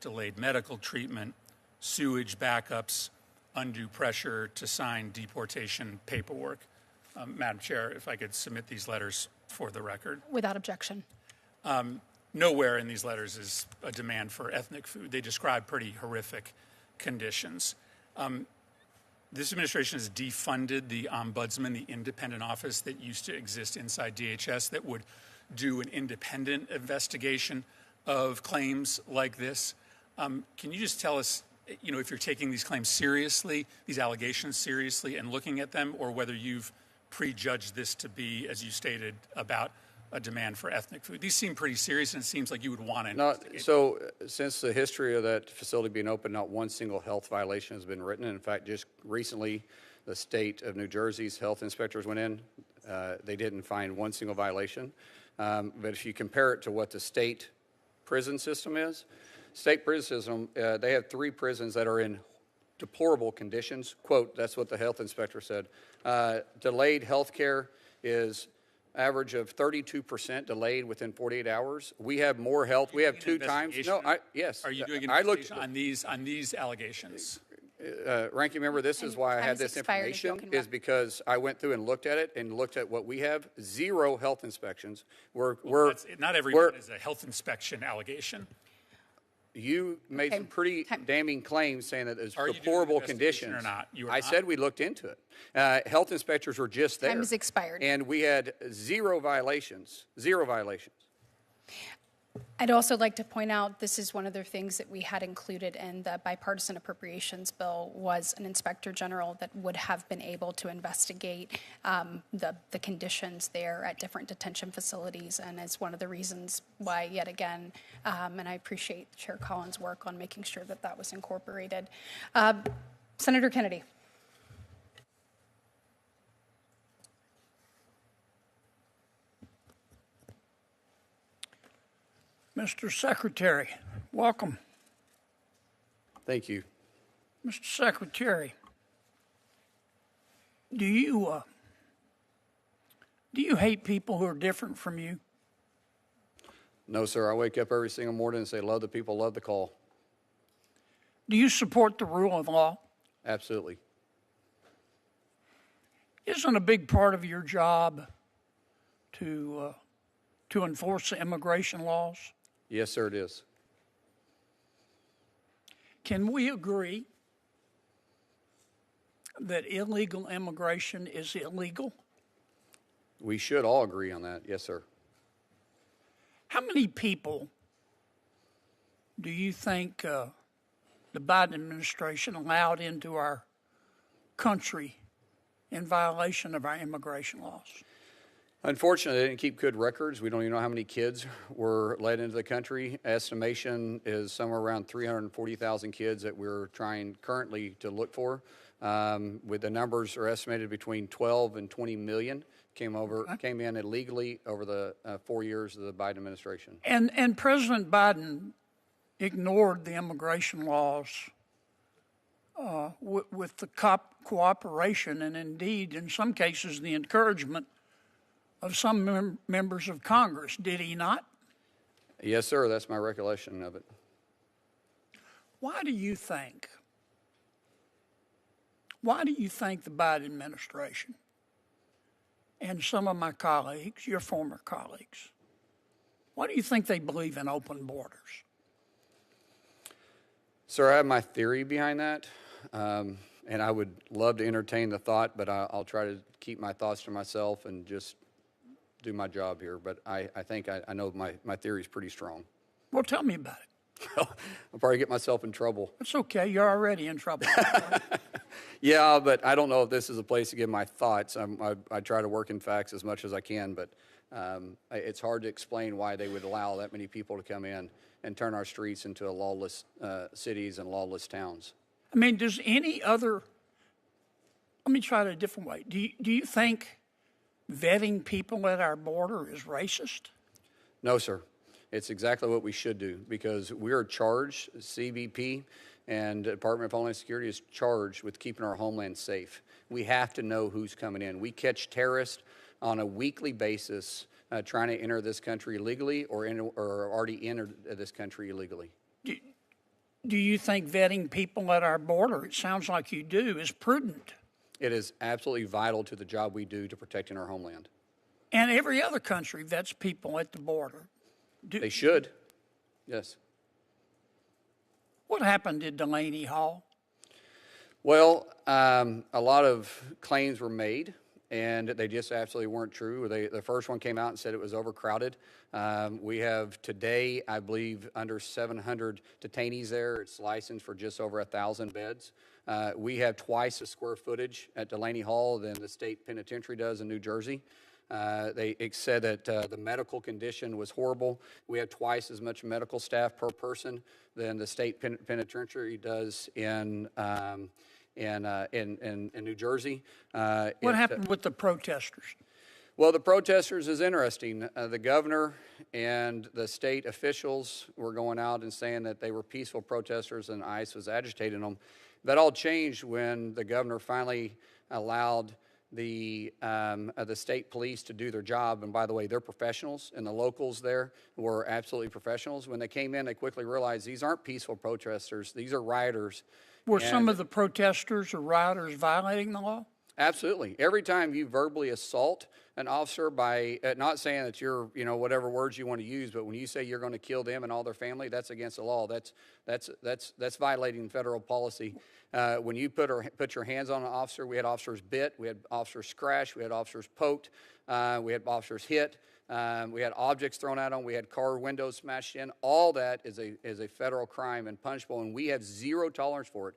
delayed medical treatment, sewage backups, undue pressure to sign deportation paperwork. Madam Chair, if I could submit these letters for the record. Without objection. Nowhere in these letters is a demand for ethnic food. They describe pretty horrific conditions. This administration has defunded the ombudsman, the independent office that used to exist inside DHS that would do an independent investigation of claims like this. Can you just tell us, if you're taking these claims seriously, these allegations seriously, and looking at them, or whether you've prejudged this to be, as you stated, about a demand for ethnic food? These seem pretty serious, and it seems like you would want to investigate. So since the history of that facility being open, not one single health violation has been written. In fact, just recently, the state of New Jersey's health inspectors went in. They didn't find one single violation. But if you compare it to what the state prison system is, state prison system, they have 3 prisons that are in deplorable conditions. Quote, that's what the health inspector said. Delayed health care is average of 32% delayed within 48 hours. We have more health. We have 2 times. Yes. Are you doing an investigation on these allegations? Ranking member, this is why I had this information, is because I went through and looked at it and looked at what we have. 0 health inspections. Not everyone is a health inspection allegation. You made some pretty damning claims saying that it's deplorable conditions. Or not? I said we looked into it. Health inspectors were just there. Time has expired. And we had 0 violations. 0 violations. I'd also like to point out this is one of the things that we had included in the bipartisan appropriations bill was an inspector general that would have been able to investigate the conditions there at different detention facilities, and is one of the reasons why, yet again, and I appreciate Chair Collins' work on making sure that that was incorporated. Senator Kennedy. Mr. Secretary, welcome. Thank you. Mr. Secretary, do you hate people who are different from you? No, sir. I wake up every single morning and say, love the people, love the call. Do you support the rule of law? Absolutely. Isn't a big part of your job to enforce the immigration laws? Yes, sir, it is. Can we agree that illegal immigration is illegal? We should all agree on that. Yes, sir. How many people do you think the Biden administration allowed into our country in violation of our immigration laws? Unfortunately, they didn't keep good records. We don't even know how many kids were let into the country. Estimation is somewhere around 340,000 kids that we're trying currently to look for. With the numbers are estimated between 12 and 20 million came in illegally over the 4 years of the Biden administration. And President Biden ignored the immigration laws with the cooperation and indeed, in some cases, the encouragement of some members of Congress, did he not? Yes, sir. That's my recollection of it. Why do you think the Biden administration and some of my colleagues, your former colleagues, why do you think they believe in open borders? Sir, I have my theory behind that, and I would love to entertain the thought, but I'll try to keep my thoughts to myself and just do my job here. But I think I know my theory is pretty strong. Well, tell me about it. I'll probably get myself in trouble. It's okay. You're already in trouble. Yeah, but I don't know if this is a place to give my thoughts. I try to work in facts as much as I can, but it's hard to explain why they would allow that many people to come in and turn our streets into lawless cities and lawless towns. I mean, does any other... Let me try it a different way. Do you think vetting people at our border is racist? No, sir. It's exactly what we should do because we are charged, CBP and Department of Homeland Security is charged with keeping our homeland safe. We have to know who's coming in. We catch terrorists on a weekly basis trying to enter this country illegally or already entered this country illegally. Do you think vetting people at our border, it sounds like you do, is prudent? It is absolutely vital to the job we do to protecting our homeland. And every other country vets people at the border. They should, yes. What happened to Delaney Hall? Well, a lot of claims were made, and they just absolutely weren't true. The first one came out and said it was overcrowded. We have today, I believe, under 700 detainees there. It's licensed for just over 1,000 beds. We have twice the square footage at Delaney Hall than the state penitentiary does in New Jersey. They said that the medical condition was horrible. We have twice as much medical staff per person than the state penitentiary does in New Jersey. What happened with the protesters? Well, the protesters is interesting. The governor and the state officials were going out and saying that they were peaceful protesters and ICE was agitating them. That all changed when the governor finally allowed the state police to do their job. And by the way, they're professionals, and the locals there were absolutely professionals. When they came in, they quickly realized these aren't peaceful protesters. These are rioters. Were some of the protesters or rioters violating the law? Absolutely. Every time you verbally assault an officer by not saying that you're, whatever words you want to use, but when you say you're going to kill them and all their family, that's against the law. That's violating federal policy. When you put your hands on an officer, we had officers bit, we had officers scratched, we had officers poked, we had officers hit, we had objects thrown at them, we had car windows smashed in. All that is a federal crime and punishable, and we have zero tolerance for it.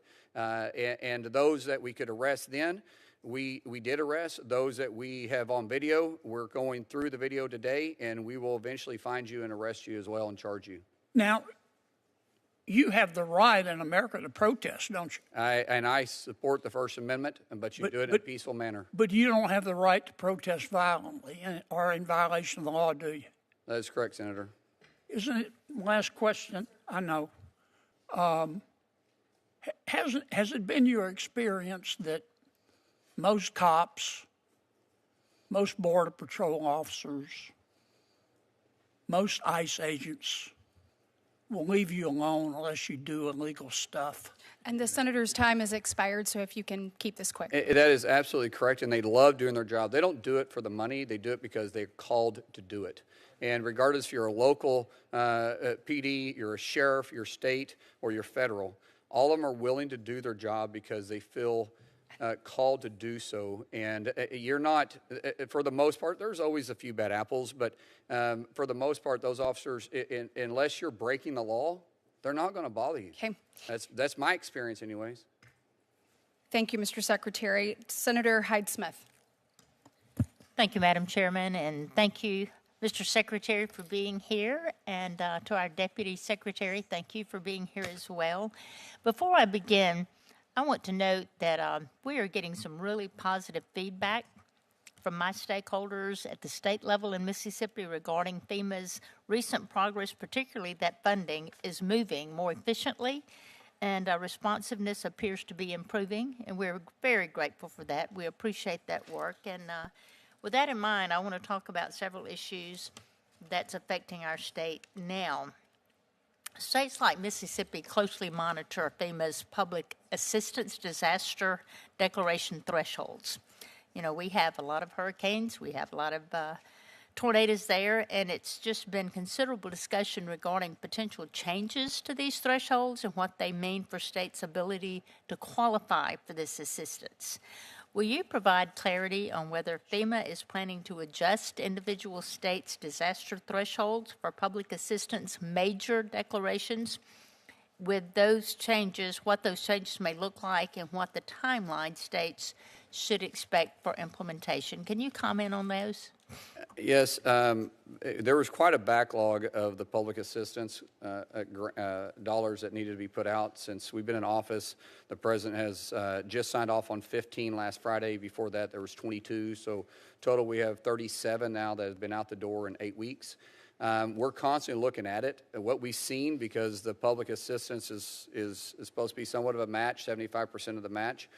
And those that we could arrest then, we did arrest. Those that we have on video, we're going through the video today, and we will eventually find you and arrest you as well and charge you. Now, you have the right in America to protest, don't you? I support the First Amendment, but you do it in a peaceful manner. But you don't have the right to protest violently or in violation of the law, do you? That is correct, Senator. Isn't it? Last question, I know. Has it been your experience that most cops, most Border Patrol officers, most ICE agents will leave you alone unless you do illegal stuff? And the senator's time has expired, so if you can keep this quick. That is absolutely correct, and they love doing their job. They don't do it for the money. They do it because they're called to do it. And regardless if you're a local PD, you're a sheriff, you're state, or you're federal, all of them are willing to do their job because they feel called to do so. And you're not, for the most part, there's always a few bad apples, but for the most part, those officers, unless you're breaking the law, they're not going to bother you. Okay. That's my experience anyways. Thank you, Mr. Secretary. Senator Hyde-Smith. Thank you, Madam Chairman, and thank you, Mr. Secretary, for being here, and to our Deputy Secretary, thank you for being here as well. Before I begin, I want to note that we are getting some really positive feedback from my stakeholders at the state level in Mississippi regarding FEMA's recent progress, particularly that funding is moving more efficiently and responsiveness appears to be improving, and we're very grateful for that. We appreciate that work, and with that in mind, I want to talk about several issues that's affecting our state now. States like Mississippi closely monitor FEMA's public assistance disaster declaration thresholds. You know, we have a lot of hurricanes, we have a lot of tornadoes there, and it's just been considerable discussion regarding potential changes to these thresholds and what they mean for states' ability to qualify for this assistance. Will you provide clarity on whether FEMA is planning to adjust individual states' disaster thresholds for public assistance major declarations? With those changes, what those changes may look like and what the timeline states should expect for implementation. Can you comment on those? Yes, there was quite a backlog of the public assistance dollars that needed to be put out since we've been in office. The president has just signed off on 15 last Friday. Before that, there was 22. So total, we have 37 now that have been out the door in 8 weeks. We're constantly looking at it. What we've seen, because the public assistance is supposed to be somewhat of a match, 75% of the match,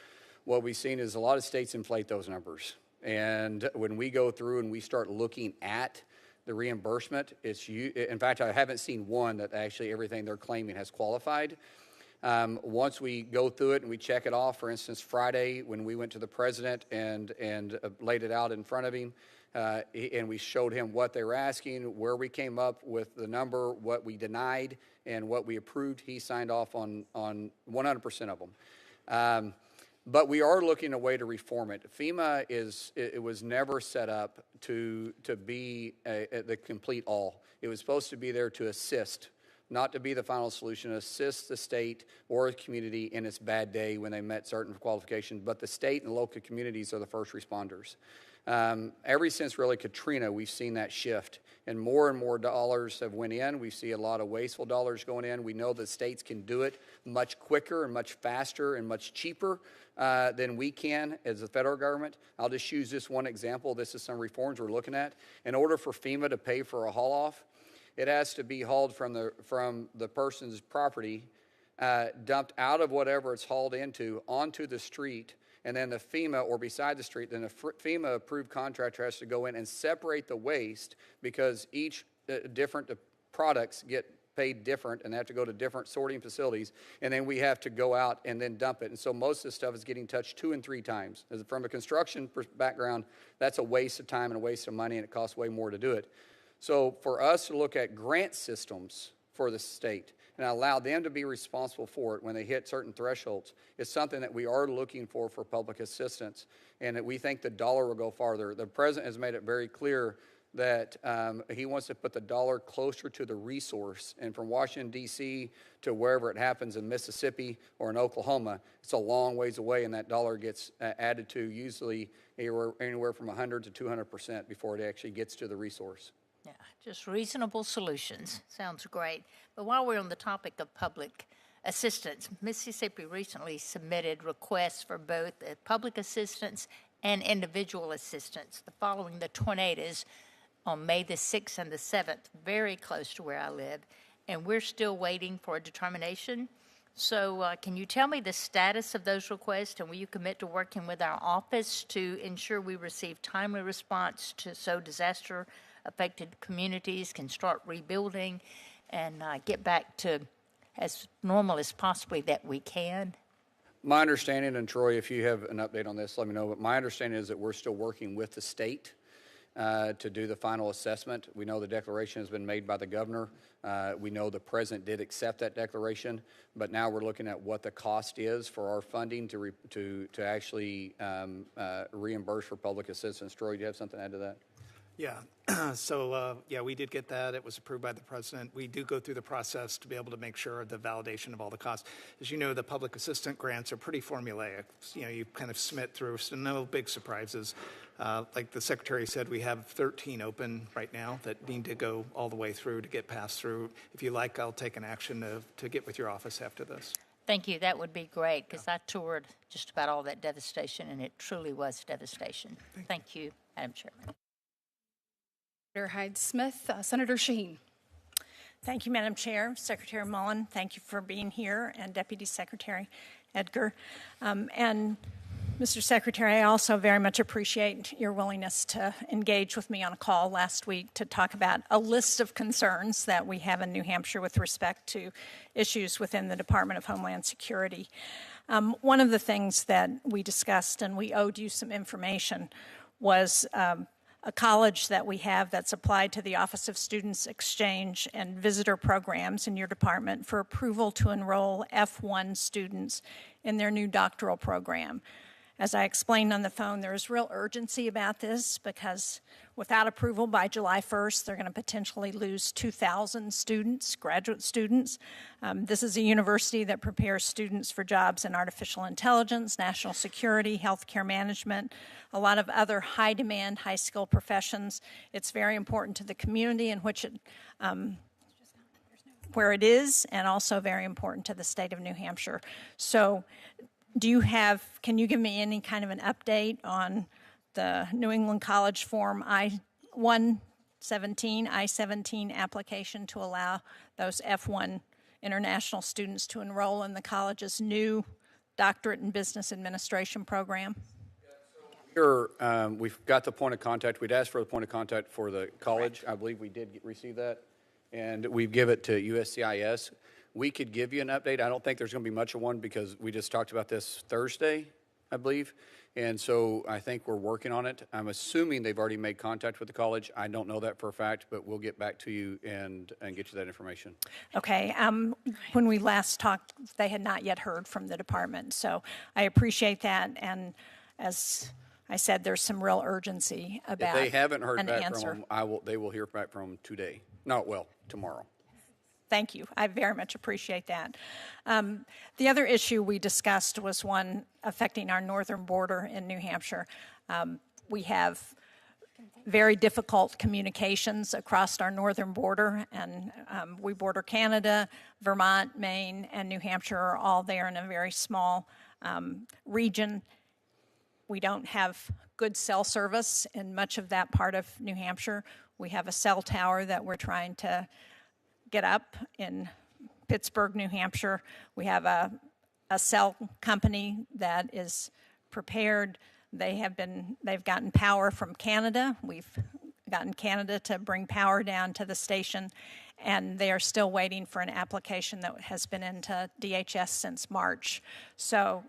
what we've seen is a lot of states inflate those numbers. And when we go through and we start looking at the reimbursement, in fact, I haven't seen one that actually everything they're claiming has qualified. Once we go through it and we check it off, for instance, Friday when we went to the president and laid it out in front of him, and we showed him what they were asking, where we came up with the number, what we denied, and what we approved, he signed off on 100% of them. But we are looking at a way to reform it. FEMA it was never set up to be the complete all. It was supposed to be there to assist, not to be the final solution, assist the state or the community in its bad day when they met certain qualifications. But the state and local communities are the first responders. Ever since really Katrina, we've seen that shift, and more dollars have went in. We see a lot of wasteful dollars going in. We know that states can do it much quicker and much faster and much cheaper than we can as the federal government. I'll just use this one example. This is some reforms we're looking at. In order for FEMA to pay for a haul-off, it has to be hauled from the person's property, dumped out of whatever it's hauled into onto the street, and then the FEMA, or beside the street, then the FEMA approved contractor has to go in and separate the waste, because each different products get paid different and they have to go to different sorting facilities, and then we have to go out and then dump it. And so most of the stuff is getting touched 2 and 3 times. From a construction background, that's a waste of time and a waste of money, and it costs way more to do it. So for us to look at grant systems for the state and allow them to be responsible for it when they hit certain thresholds is something that we are looking for public assistance, and that we think the dollar will go farther. The president has made it very clear that he wants to put the dollar closer to the resource, and from Washington, D.C. to wherever it happens in Mississippi or in Oklahoma, it's a long ways away, and that dollar gets added to usually anywhere from 100 to 200% before it actually gets to the resource. Yeah, just reasonable solutions. Sounds great. But while we're on the topic of public assistance, Mississippi recently submitted requests for both public assistance and individual assistance following the tornadoes on May the 6th and the 7th, very close to where I live, and we're still waiting for a determination. So can you tell me the status of those requests, and will you commit to working with our office to ensure we receive timely response so disaster-affected communities can start rebuilding and get back to as normal as possibly that we can? My understanding, and Troy, if you have an update on this, let me know, but my understanding is that we're still working with the state to do the final assessment. We know the declaration has been made by the governor. We know the president did accept that declaration, but now we're looking at what the cost is for our funding to actually reimburse for public assistance. Troy, do you have something to add to that? Yeah, yeah, we did get that. It was approved by the president. We do go through the process to be able to make sure the validation of all the costs. As you know, the public assistance grants are pretty formulaic. You kind of submit through, so no big surprises. Like the secretary said, we have 13 open right now that need to go all the way through to get passed through. If you like, I'll take an action to get with your office after this. Thank you. That would be great, because I toured just about all that devastation, and it truly was devastation. Thank you, Madam Chairman. Senator Hyde-Smith, Senator Shaheen. Thank you, Madam Chair. Secretary Mullin, thank you for being here, and Deputy Secretary Edgar. And Mr. Secretary, I also very much appreciate your willingness to engage with me on a call last week to talk about a list of concerns that we have in New Hampshire with respect to issues within the Department of Homeland Security. One of the things that we discussed, and we owed you some information, was a college that we have that's applied to the Office of Students Exchange and Visitor Programs in your department for approval to enroll F1 students in their new doctoral program. As I explained on the phone, there is real urgency about this because without approval by July 1st, they're going to potentially lose 2,000 students, graduate students. This is a university that prepares students for jobs in artificial intelligence, national security, healthcare management, a lot of other high-demand, high-skill professions. It's very important to the community in which it where it is, and also very important to the state of New Hampshire. So can you give me any kind of an update on the New England College Form I-17 application to allow those F1 international students to enroll in the college's new doctorate in business administration program? Here, we've got the point of contact. We'd asked for the point of contact for the college. Correct. I believe we did receive that, and we give it to USCIS. We could give you an update. I don't think there's going to be much of one because we just talked about this Thursday, I believe. And so I think we're working on it. I'm assuming they've already made contact with the college. I don't know that for a fact, but we'll get back to you and get you that information. Okay. When we last talked, they had not yet heard from the department. So I appreciate that. And as I said, there's some real urgency about if they haven't heard back answer. from them, they will hear back from them today. Tomorrow. Thank you. I very much appreciate that. The other issue we discussed was one affecting our northern border in New Hampshire. We have very difficult communications across our northern border, and we border Canada, Vermont, Maine, and New Hampshire are all there in a very small region. We don't have good cell service in much of that part of New Hampshire. We have a cell tower that we're trying to get up in Pittsburgh, New Hampshire. We have a cell company that is prepared. They've gotten power from Canada. We've gotten Canada to bring power down to the station, and they are still waiting for an application that has been into DHS since March. So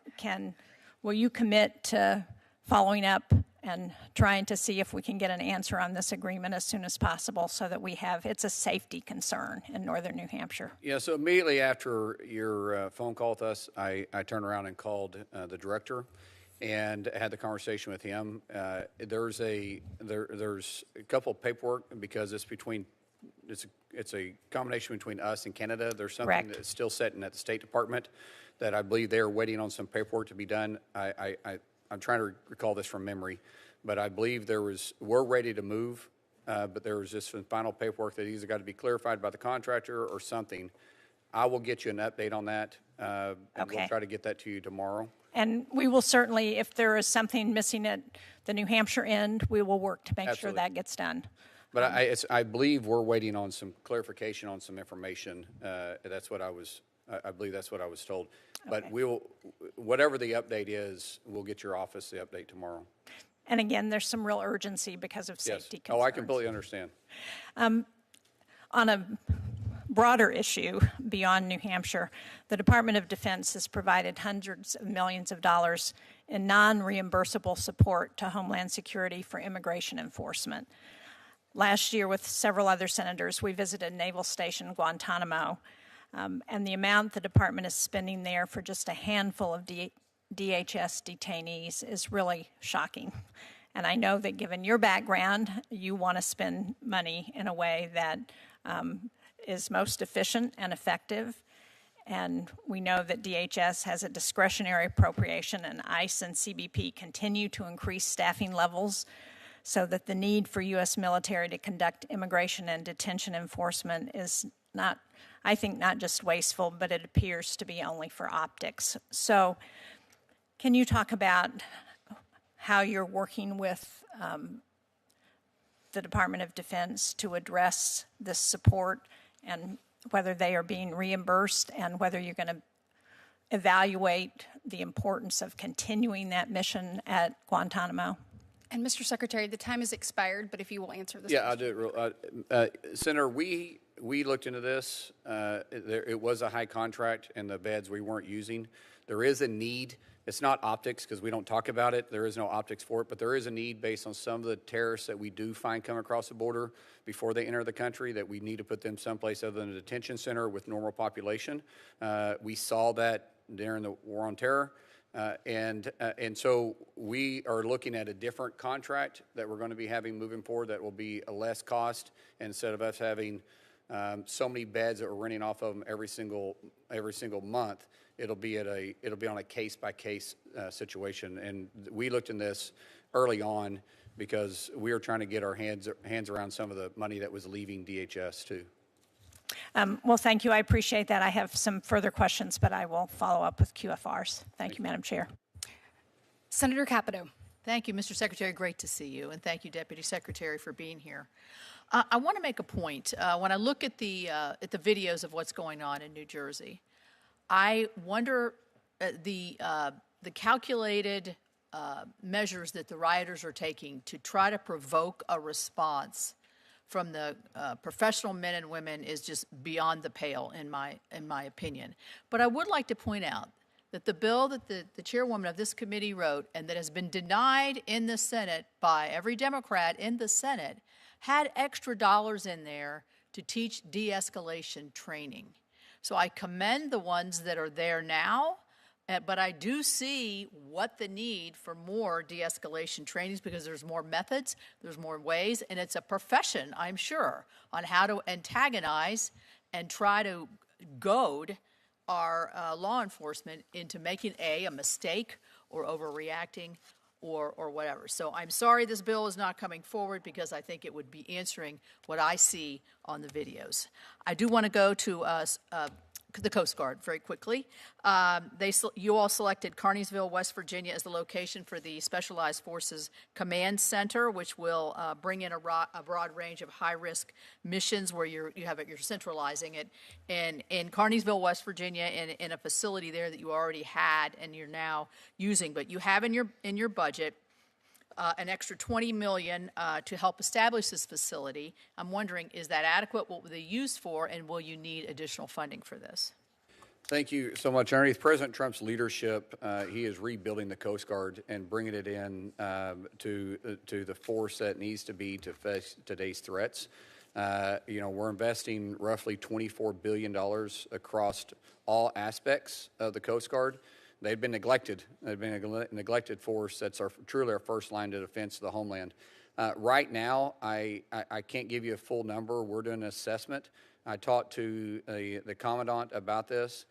will you commit to following up and trying to see if we can get an answer on this agreement as soon as possible so that it's a safety concern in northern New Hampshire? Yeah, so immediately after your phone call with us, I turned around and called the director and had the conversation with him. There's a couple of paperwork because it's a combination between us and Canada. There's something Correct. That's still sitting at the State Department that I believe they're waiting on some paperwork to be done. I'm trying to recall this from memory, but I believe we're ready to move, but there was just some final paperwork that either got to be clarified by the contractor or something. I will get you an update on that, and we'll try to get that to you tomorrow. And we will certainly, if there is something missing at the New Hampshire end, we will work to make Absolutely. sure that gets done. But I believe we're waiting on some clarification on some information. That's what I believe that's what I was told. But whatever the update is, we'll get your office the update tomorrow. And again, there's some real urgency because of safety concerns. Oh, I completely understand. On a broader issue beyond New Hampshire, the Department of Defense has provided hundreds of millions of dollars in non-reimbursable support to Homeland Security for immigration enforcement. Last year, with several other senators, we visited Naval Station Guantanamo, and the amount the department is spending there for just a handful of DHS detainees is really shocking. And I know that given your background, you want to spend money in a way that is most efficient and effective. And we know that DHS has a discretionary appropriation, and ICE and CBP continue to increase staffing levels so that the need for U.S. military to conduct immigration and detention enforcement is not, I think, not just wasteful, but it appears to be only for optics. So can you talk about how you're working with the Department of Defense to address this support, and whether they are being reimbursed, and whether you're going to evaluate the importance of continuing that mission at Guantanamo? And Mr. Secretary, the time has expired, but if you will answer this Yeah, question. I'll do it. Senator, we looked into this. It was a high contract, and the beds we weren't using. There is a need. It's not optics, because we don't talk about it. There is no optics for it, but there is a need based on some of the terrorists that we do find come across the border before they enter the country, that we need to put them someplace other than a detention center with normal population. We saw that during the War on Terror. And so we are looking at a different contract that we're going to be having moving forward that will be a less cost, and instead of us having so many beds that we're renting off of them every single month, it'll be on a case by case situation. And we looked in this early on because we were trying to get our hands around some of the money that was leaving DHS too. Well, thank you. I appreciate that. I have some further questions, but I will follow up with QFRs. Thank you, Madam Chair. Senator Capito. Thank you, Mr. Secretary. Great to see you. And thank you, Deputy Secretary, for being here. I want to make a point. When I look at the videos of what's going on in New Jersey, I wonder the calculated measures that the rioters are taking to try to provoke a response from the professional men and women is just beyond the pale, in my opinion. But I would like to point out that the bill that the chairwoman of this committee wrote, and that has been denied in the Senate by every Democrat in the Senate, had extra dollars in there to teach de-escalation training. So I commend the ones that are there now, but I do see what the need for more de-escalation trainings, because there's more methods, there's more ways, and it's a profession, I'm sure, on how to antagonize and try to goad our law enforcement into making a mistake or overreacting or whatever. So I'm sorry this bill is not coming forward, because I think it would be answering what I see on the videos. I do want to go to the Coast Guard very quickly. You all selected Carneysville, West Virginia as the location for the Specialized Forces Command Center, which will bring in a broad range of high-risk missions where you're centralizing it in Carneysville, West Virginia, in a facility there that you already had and you're now using. But you have in your budget an extra $20 million to help establish this facility. I'm wondering, is that adequate? What will they use for, and will you need additional funding for this? Thank you so much. Underneath President Trump's leadership, he is rebuilding the Coast Guard and bringing it in to the force that needs to be to face today's threats. We're investing roughly $24 billion across all aspects of the Coast Guard. They've been neglected. They've been a neglected force. That's truly our first line of defense of the homeland. Right now, I can't give you a full number. We're doing an assessment. I talked to the commandant about this.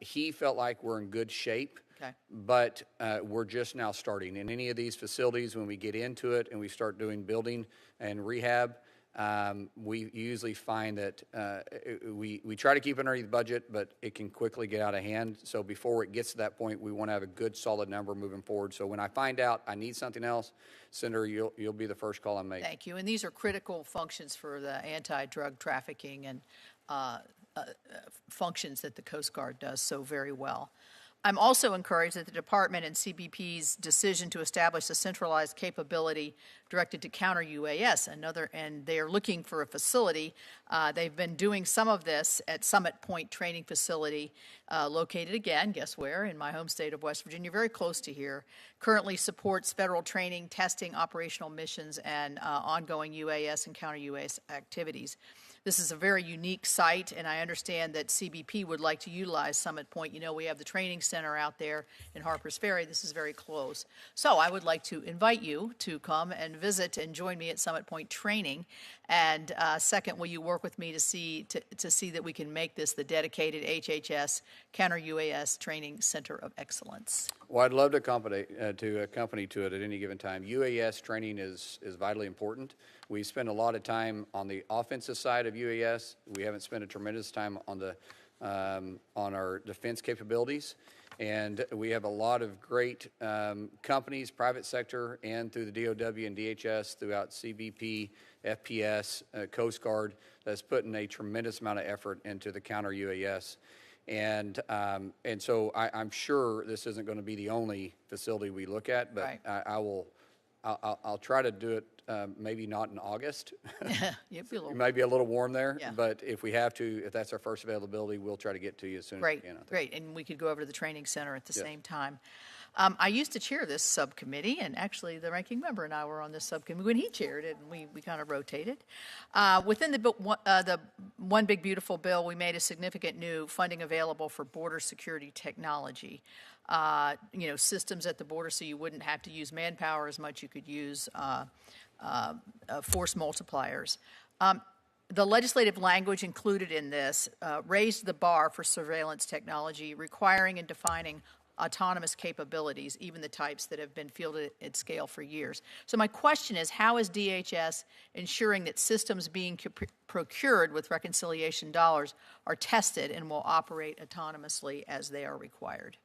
He felt like we're in good shape, okay, but we're just now starting. In any of these facilities, when we get into it and we start doing building and rehab, we usually find that we try to keep it underneath the budget, but it can quickly get out of hand. So before it gets to that point, we want to have a good, solid number moving forward. So when I find out I need something else, Senator, you'll be the first call I make. Thank you. And these are critical functions for the anti-drug trafficking and functions that the Coast Guard does so very well. I'm also encouraged that the department and CBP's decision to establish a centralized capability directed to counter UAS, and they are looking for a facility. They've been doing some of this at Summit Point Training Facility, located again, guess where, in my home state of West Virginia, very close to here. Currently supports federal training, testing, operational missions, and ongoing UAS and counter UAS activities. This is a very unique site, and I understand that CBP would like to utilize Summit Point. You know, we have the training center out there in Harpers Ferry. This is very close. So I would like to invite you to come and visit and join me at Summit Point Training. And second, will you work with me to see that we can make this the dedicated HHS Counter UAS Training Center of Excellence? Well, I'd love to accompany to it at any given time. UAS training is vitally important. We spend a lot of time on the offensive side of UAS. We haven't spent a tremendous time on the on our defense capabilities. And we have a lot of great companies, private sector, and through the DOW and DHS, throughout CBP, FPS, Coast Guard, that's putting a tremendous amount of effort into the counter UAS. And so I'm sure this isn't going to be the only facility we look at, but right. I'll try to do it. Maybe not in August. It might be a little warm there, yeah. But if we have to, if that's our first availability, we'll try to get to you as soon as we can. Great, and we could go over to the training center at the same time. I used to chair this subcommittee, and actually the ranking member and I were on this subcommittee when he chaired it, and we kind of rotated. Within the One Big Beautiful Bill, we made a significant new funding available for border security technology. Systems at the border, so you wouldn't have to use manpower as much. You could use force multipliers. The legislative language included in this raised the bar for surveillance technology, requiring and defining autonomous capabilities, even the types that have been fielded at scale for years. So my question is, how is DHS ensuring that systems being procured with reconciliation dollars are tested and will operate autonomously as they are required?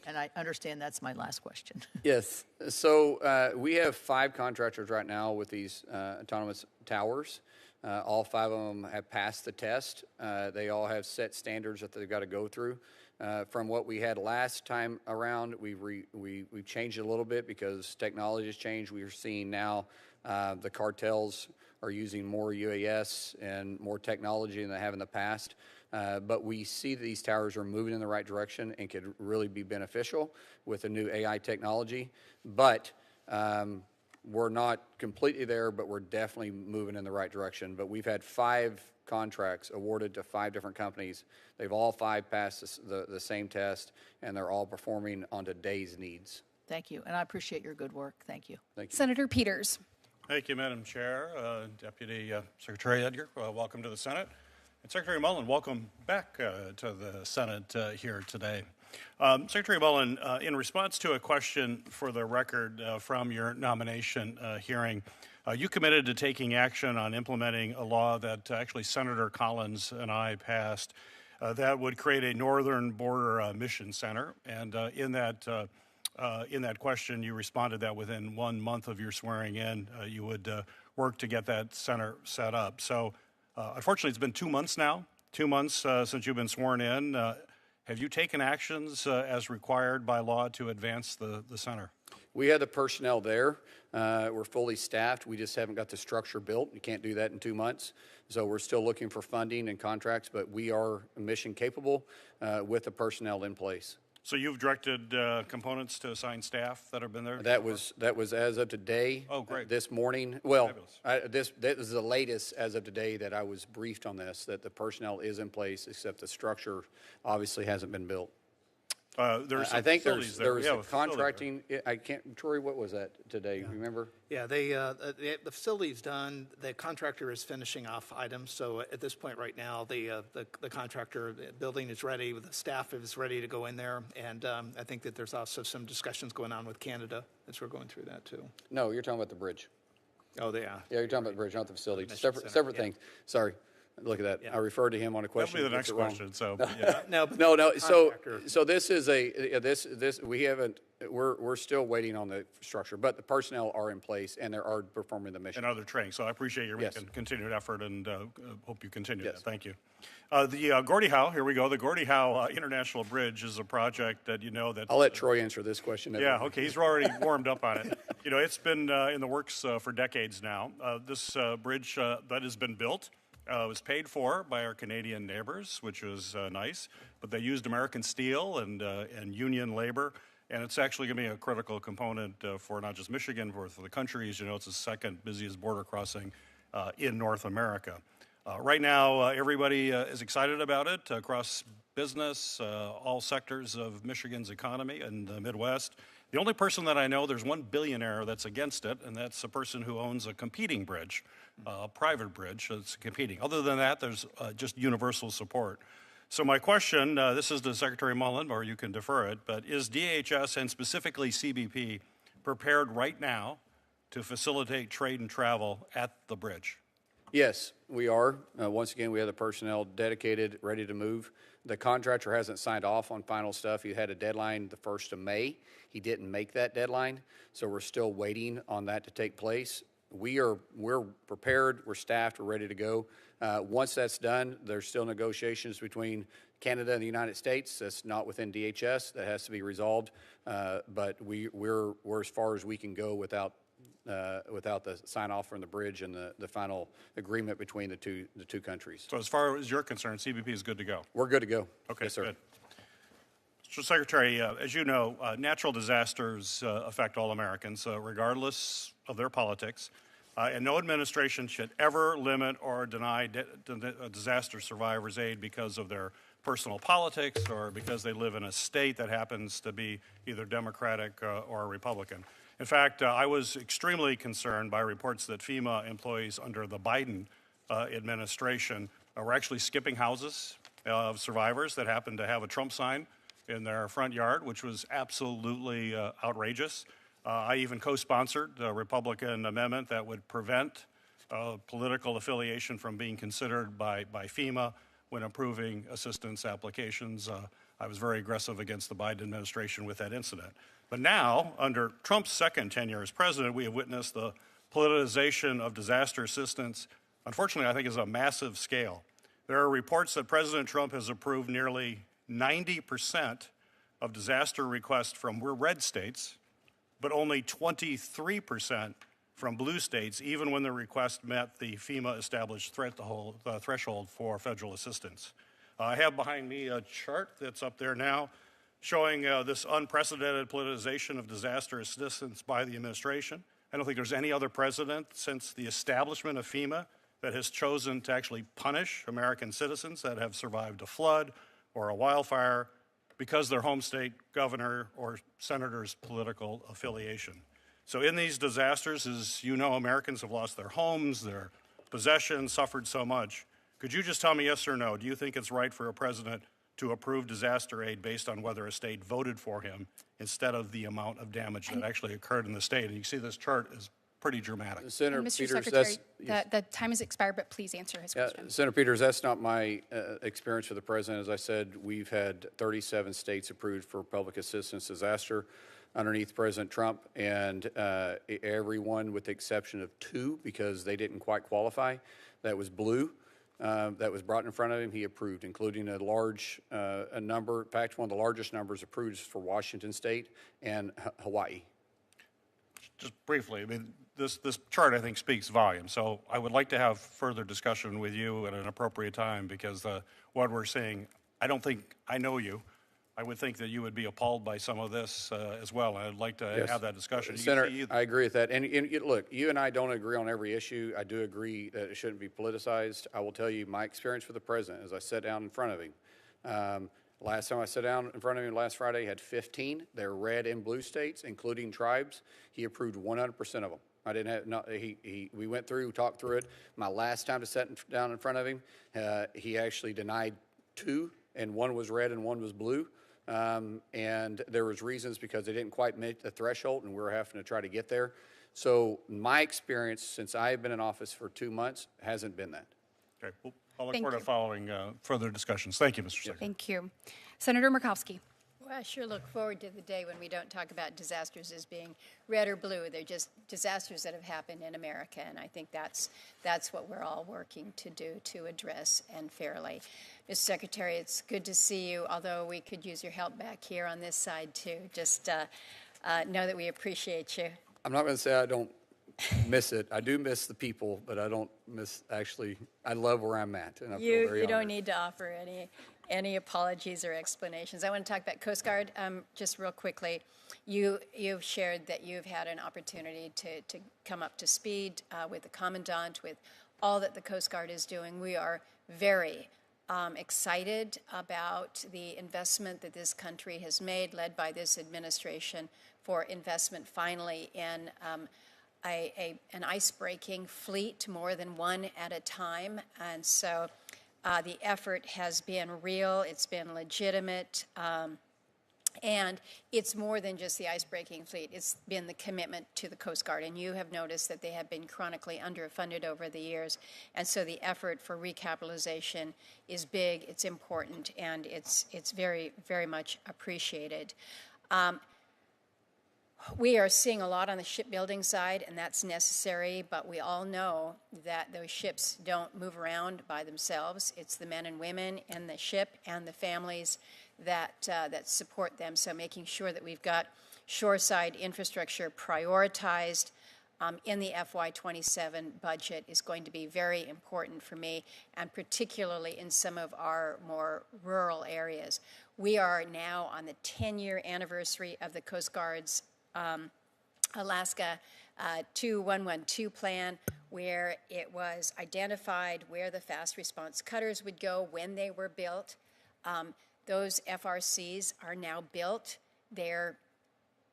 And I understand that's my last question. Yes. So we have 5 contractors right now with these autonomous towers. All 5 of them have passed the test. They all have set standards that they've got to go through. From what we had last time around, we've changed it a little bit because technology has changed. We are seeing now the cartels are using more UAS and more technology than they have in the past. But we see that these towers are moving in the right direction and could really be beneficial with the new AI technology. But we're not completely there, but we're definitely moving in the right direction. But we've had 5 contracts awarded to 5 different companies. They've all 5 passed the same test, and they're all performing on today's needs. Thank you, and I appreciate your good work. Thank you. Thank you. Senator Peters. Thank you, Madam Chair. Deputy Secretary Edgar, welcome to the Senate. And Secretary Mullin, welcome back to the Senate here today. Secretary Mullin, in response to a question for the record from your nomination hearing, you committed to taking action on implementing a law that actually Senator Collins and I passed that would create a Northern Border Mission Center. And in that question, you responded that within 1 month of your swearing in, you would work to get that center set up. So unfortunately, it's been 2 months now, 2 months since you've been sworn in. Have you taken actions as required by law to advance the center? We have the personnel there. We're fully staffed. We just haven't got the structure built. You can't do that in 2 months. So we're still looking for funding and contracts, but we are mission capable with the personnel in place. So you've directed components to assign staff that have been there? That was as of today. Oh, great. This morning. Well, this is the latest as of today that I was briefed on this, that the personnel is in place, except the structure obviously hasn't been built. I think there was a contracting. I can't. Troy, what was that today? Yeah. Remember? Yeah, the facility's done. The contractor is finishing off items. So at this point, right now, the contractor building is ready. The staff is ready to go in there, and I think that there's also some discussions going on with Canada as we're going through that too. No, you're talking about the bridge. Oh, yeah. Yeah, you're talking about the bridge, not the facility. Separate things. Sorry. Look at that. Yeah. I referred to him on a question. That'll be the next question. So yeah. No. So this is this we haven't. We're still waiting on the structure, but the personnel are in place and they are performing the mission and other training. So I appreciate your yes. continued effort and hope you continue yes. that. Thank you. The Gordie Howe. Here we go. The Gordie Howe International Bridge is a project that that. I'll let Troy answer this question. Yeah. Okay. He's already warmed up on it. It's been in the works for decades now. This bridge that has been built. Was paid for by our Canadian neighbors, which was nice, but they used American steel and union labor, and it's actually going to be a critical component for not just Michigan, but for the country. As you know, it's the second busiest border crossing in North America. Right now, everybody is excited about it across business, all sectors of Michigan's economy and the Midwest. The only person that I know, there's one billionaire that's against it, and that's a person who owns a competing bridge, a private bridge that's competing. Other than that, there's just universal support. So my question, this is to Secretary Mullin, or you can defer it, but is DHS and specifically CBP prepared right now to facilitate trade and travel at the bridge? Yes, we are. Once again, we have the personnel dedicated, ready to move. The contractor hasn't signed off on final stuff. He had a deadline the 1st of May. He didn't make that deadline, so we're still waiting on that to take place. We're prepared, we're staffed, we're ready to go. Once that's done, there's still negotiations between Canada and the United States. That's not within DHS. That has to be resolved. But we're as far as we can go without the sign off from the bridge and the final agreement between the two countries. So as far as you're concerned, CBP is good to go? We're good to go. Okay, yes, sir. Good. Mr. Secretary, as you know, natural disasters affect all Americans, regardless of their politics, and no administration should ever limit or deny disaster survivors aid because of their personal politics or because they live in a state that happens to be either Democratic or Republican. In fact, I was extremely concerned by reports that FEMA employees under the Biden administration were actually skipping houses of survivors that happened to have a Trump sign in their front yard, which was absolutely outrageous. I even co-sponsored a Republican amendment that would prevent political affiliation from being considered by FEMA when approving assistance applications. I was very aggressive against the Biden administration with that incident. But now, under Trump's second tenure as president, we have witnessed the politicization of disaster assistance. Unfortunately, I think is a massive scale. There are reports that President Trump has approved nearly 90% of disaster requests from red states, but only 23% from blue states, even when the request met the FEMA-established threshold for federal assistance. I have behind me a chart that's up there now showing this unprecedented politicization of disaster assistance by the administration. I don't think there's any other president since the establishment of FEMA that has chosen to actually punish American citizens that have survived a flood or a wildfire because their home state governor or senator's political affiliation. So in these disasters, as you know, Americans have lost their homes, their possessions, suffered so much. Could you just tell me yes or no? Do you think it's right for a president to approve disaster aid based on whether a state voted for him instead of the amount of damage that actually occurred in the state? And you can see this chart is pretty dramatic. Senator Mr. Peters, Secretary, the time has expired, but please answer his question. Senator Peters, that's not my experience with the president. As I said, we've had 37 states approved for public assistance disaster underneath President Trump, and everyone with the exception of 2, because they didn't quite qualify, that was blue, that was brought in front of him, he approved, including a large number. In fact, one of the largest numbers approved is for Washington State and Hawaii. Just briefly, I mean, this chart, I think, speaks volumes. So I would like to have further discussion with you at an appropriate time because what we're seeing, I don't think I know you. I would think that you would be appalled by some of this as well. And I'd like to have that discussion. Senator, I agree with that. And look, you and I don't agree on every issue. I do agree that it shouldn't be politicized. I will tell you my experience with the president as I sat down in front of him. Last time I sat down in front of him last Friday, he had 15. They're red and blue states, including tribes. He approved 100% of them. I didn't have we went through, talked through it. My last time to sit down in front of him, he actually denied 2, and 1 was red and 1 was blue. And there was reasons because they didn't quite meet the threshold, and we were having to try to get there. So my experience since I've been in office for 2 months hasn't been that. Okay. Well, I'll look Thank forward you. to following further discussions. Thank you, Mr. Secretary. Thank you. Senator Murkowski. Well, I sure look forward to the day when we don't talk about disasters as being red or blue. They're just disasters that have happened in America, and I think that's what we're all working to do to address and fairly. Mr. Secretary, it's good to see you, although we could use your help back here on this side, too. Just know that we appreciate you. I'm not going to say I don't miss it. I do miss the people, but I don't miss, actually, I love where I'm at, and I feel very You don't honored. need to offer any apologies or explanations. I want to talk about Coast Guard just real quickly. You've shared that you've had an opportunity to come up to speed with the Commandant, with all that the Coast Guard is doing. We are very excited about the investment that this country has made, led by this administration, for investment finally in an ice-breaking fleet, more than one at a time. And so the effort has been real, it's been legitimate, and it's more than just the ice-breaking fleet. It's been the commitment to the Coast Guard, and you have noticed that they have been chronically underfunded over the years, and so the effort for recapitalization is big, it's important, and it's very, very much appreciated. We are seeing a lot on the shipbuilding side, and that's necessary, but we all know that those ships don't move around by themselves. It's the men and women in the ship and the families that support them. So making sure that we've got shoreside infrastructure prioritized in the FY27 budget is going to be very important for me, and particularly in some of our more rural areas. We are now on the 10-year anniversary of the Coast Guard's Alaska 2112 plan, where it was identified where the fast response cutters would go when they were built. Those FRCs are now built. They're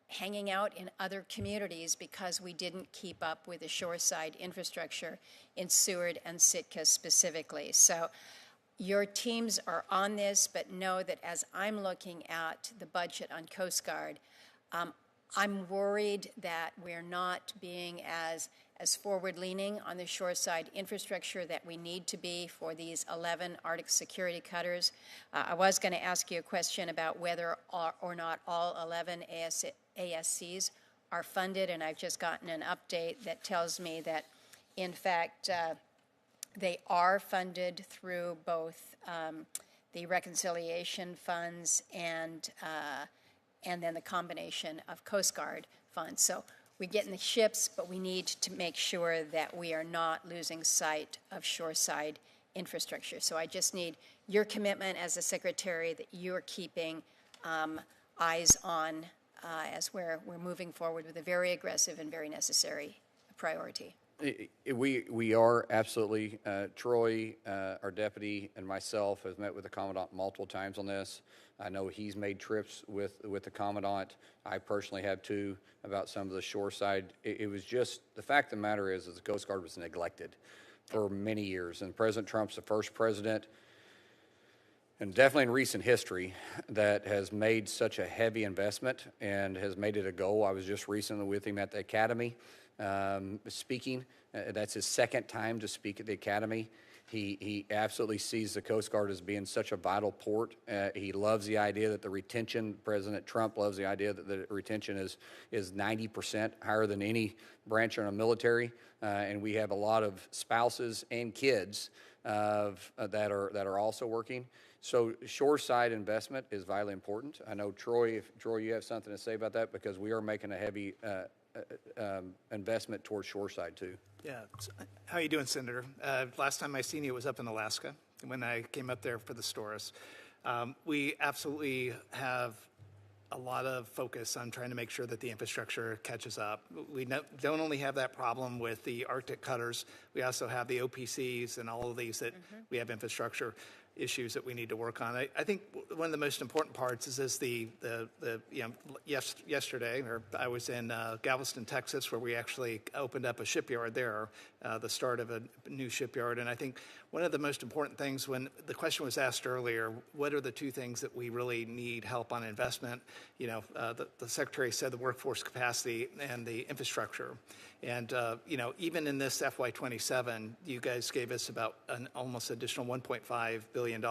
hanging out in other communities because we didn't keep up with the shoreside infrastructure in Seward and Sitka specifically. So your teams are on this, but know that as I'm looking at the budget on Coast Guard, I'm worried that we're not being as forward-leaning on the shoreside infrastructure that we need to be for these 11 Arctic security cutters. I was going to ask you a question about whether or not all 11 ASCs are funded, and I've just gotten an update that tells me that, in fact, they are funded through both the reconciliation funds and then the combination of Coast Guard funds. So we get in the ships, but we need to make sure that we are not losing sight of shoreside infrastructure. So I just need your commitment as the Secretary that you are keeping eyes on as we're moving forward with a very aggressive and very necessary priority. We are absolutely. Troy, our deputy, and myself have met with the Commandant multiple times on this. I know he's made trips with the Commandant. I personally have too, about some of the shoreside. It was just, the fact of the matter is that the Coast Guard was neglected for many years. And President Trump's the first president, and definitely in recent history, that has made such a heavy investment and has made it a goal. I was just recently with him at the Academy speaking. That's his second time to speak at the Academy. He absolutely sees the Coast Guard as being such a vital port. He loves the idea that the retention, President Trump loves the idea that the retention is 90% higher than any branch in our military. And we have a lot of spouses and kids that are also working. So shoreside investment is vitally important. I know, Troy, you have something to say about that, because we are making a heavy investment towards shoreside too. Yeah. How you doing, Senator? Last time I seen you was up in Alaska when I came up there for the Storis. We absolutely have a lot of focus on trying to make sure that the infrastructure catches up. We don't only have that problem with the Arctic cutters, we also have the OPCs and all of these that we have infrastructure. issues that we need to work on. I think one of the most important parts is yesterday, I was in Galveston, Texas, where we actually opened up a shipyard there, the start of a new shipyard. And I think one of the most important things, when the question was asked earlier, what are the two things that we really need help on investment? The Secretary said the workforce capacity and the infrastructure. And, even in this FY27, you guys gave us about an almost additional $1.5 billion,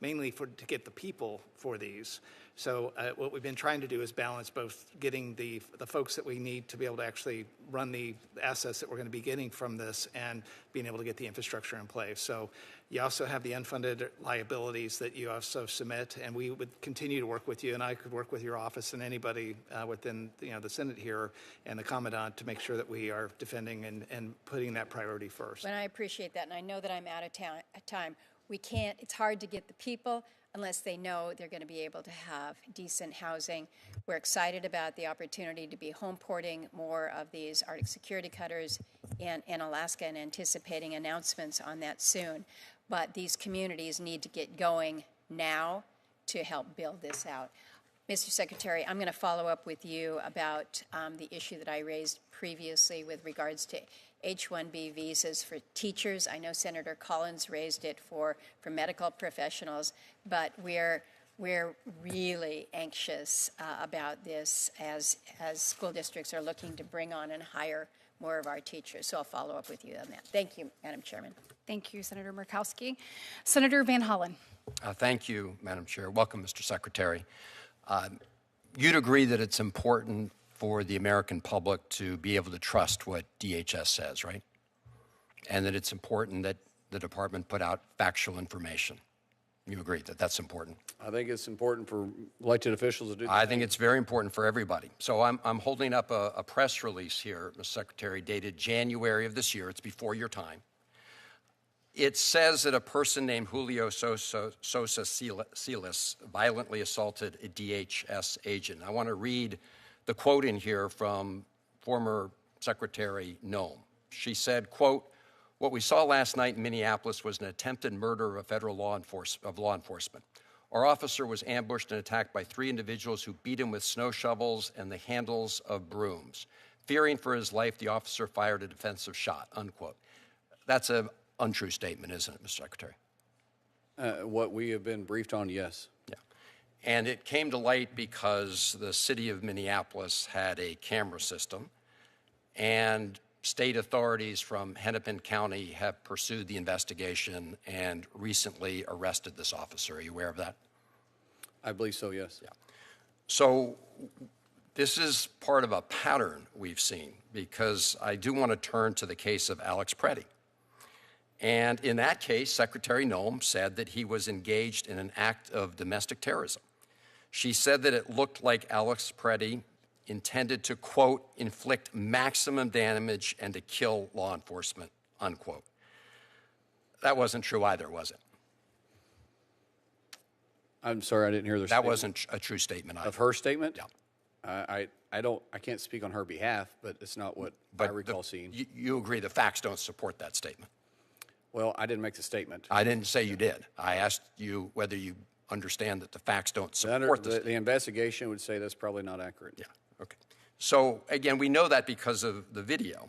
mainly to get the people for these. So what we've been trying to do is balance both getting the folks that we need to be able to actually run the assets that we're going to be getting from this and being able to get the infrastructure in place. So you also have the unfunded liabilities that you also submit, and we would continue to work with you, and I could work with your office and anybody within the Senate here and the Commandant to make sure that we are defending and putting that priority first. And I appreciate that, and I know that I'm out of time. It's hard to get the people unless they know they're going to be able to have decent housing. We're excited about the opportunity to be home porting more of these Arctic security cutters in Alaska and anticipating announcements on that soon. But these communities need to get going now to help build this out. Mr. Secretary, I'm going to follow up with you about the issue that I raised previously with regards to H-1B visas for teachers. I know Senator Collins raised it for medical professionals, but we're really anxious about this as school districts are looking to bring on and hire more of our teachers. So I'll follow up with you on that. Thank you, Madam Chairman. Thank you, Senator Murkowski. Senator Van Hollen. Thank you, Madam Chair. Welcome, Mr. Secretary. You'd agree that it's important for the American public to be able to trust what DHS says, right? And that it's important that the department put out factual information. You agree that that's important? I think it's important for elected officials to do that. I think it's very important for everybody. So I'm holding up a press release here, Mr. Secretary, dated January of this year. It's before your time. It says that a person named Julio Sosa Silas violently assaulted a DHS agent. I want to read the quote in here from former Secretary Noem. She said, quote, "What we saw last night in Minneapolis was an attempted murder of federal law enforcement. Our officer was ambushed and attacked by 3 individuals who beat him with snow shovels and the handles of brooms. Fearing for his life, the officer fired a defensive shot," unquote. That's an untrue statement, isn't it, Mr. Secretary? What we have been briefed on, yes. Yeah. And it came to light because the city of Minneapolis had a camera system, and state authorities from Hennepin County have pursued the investigation and recently arrested this officer. Are you aware of that? I believe so, yes. Yeah. So this is part of a pattern we've seen, because I do want to turn to the case of Alex Preddy. And in that case, Secretary Noem said that he was engaged in an act of domestic terrorism. She said that it looked like Alex Preddy intended to, quote, inflict maximum damage and to kill law enforcement, unquote. That wasn't true either, was it? I'm sorry, I didn't hear the statement. That wasn't a true statement either. Of her statement? Yeah. I can't speak on her behalf, but it's not what I recall seeing. You agree the facts don't support that statement? Well, I didn't make the statement. I didn't say you did. I asked you whether you understand that the facts don't support the statement. The investigation would say that's probably not accurate. Yeah, okay. So, again, we know that because of the video.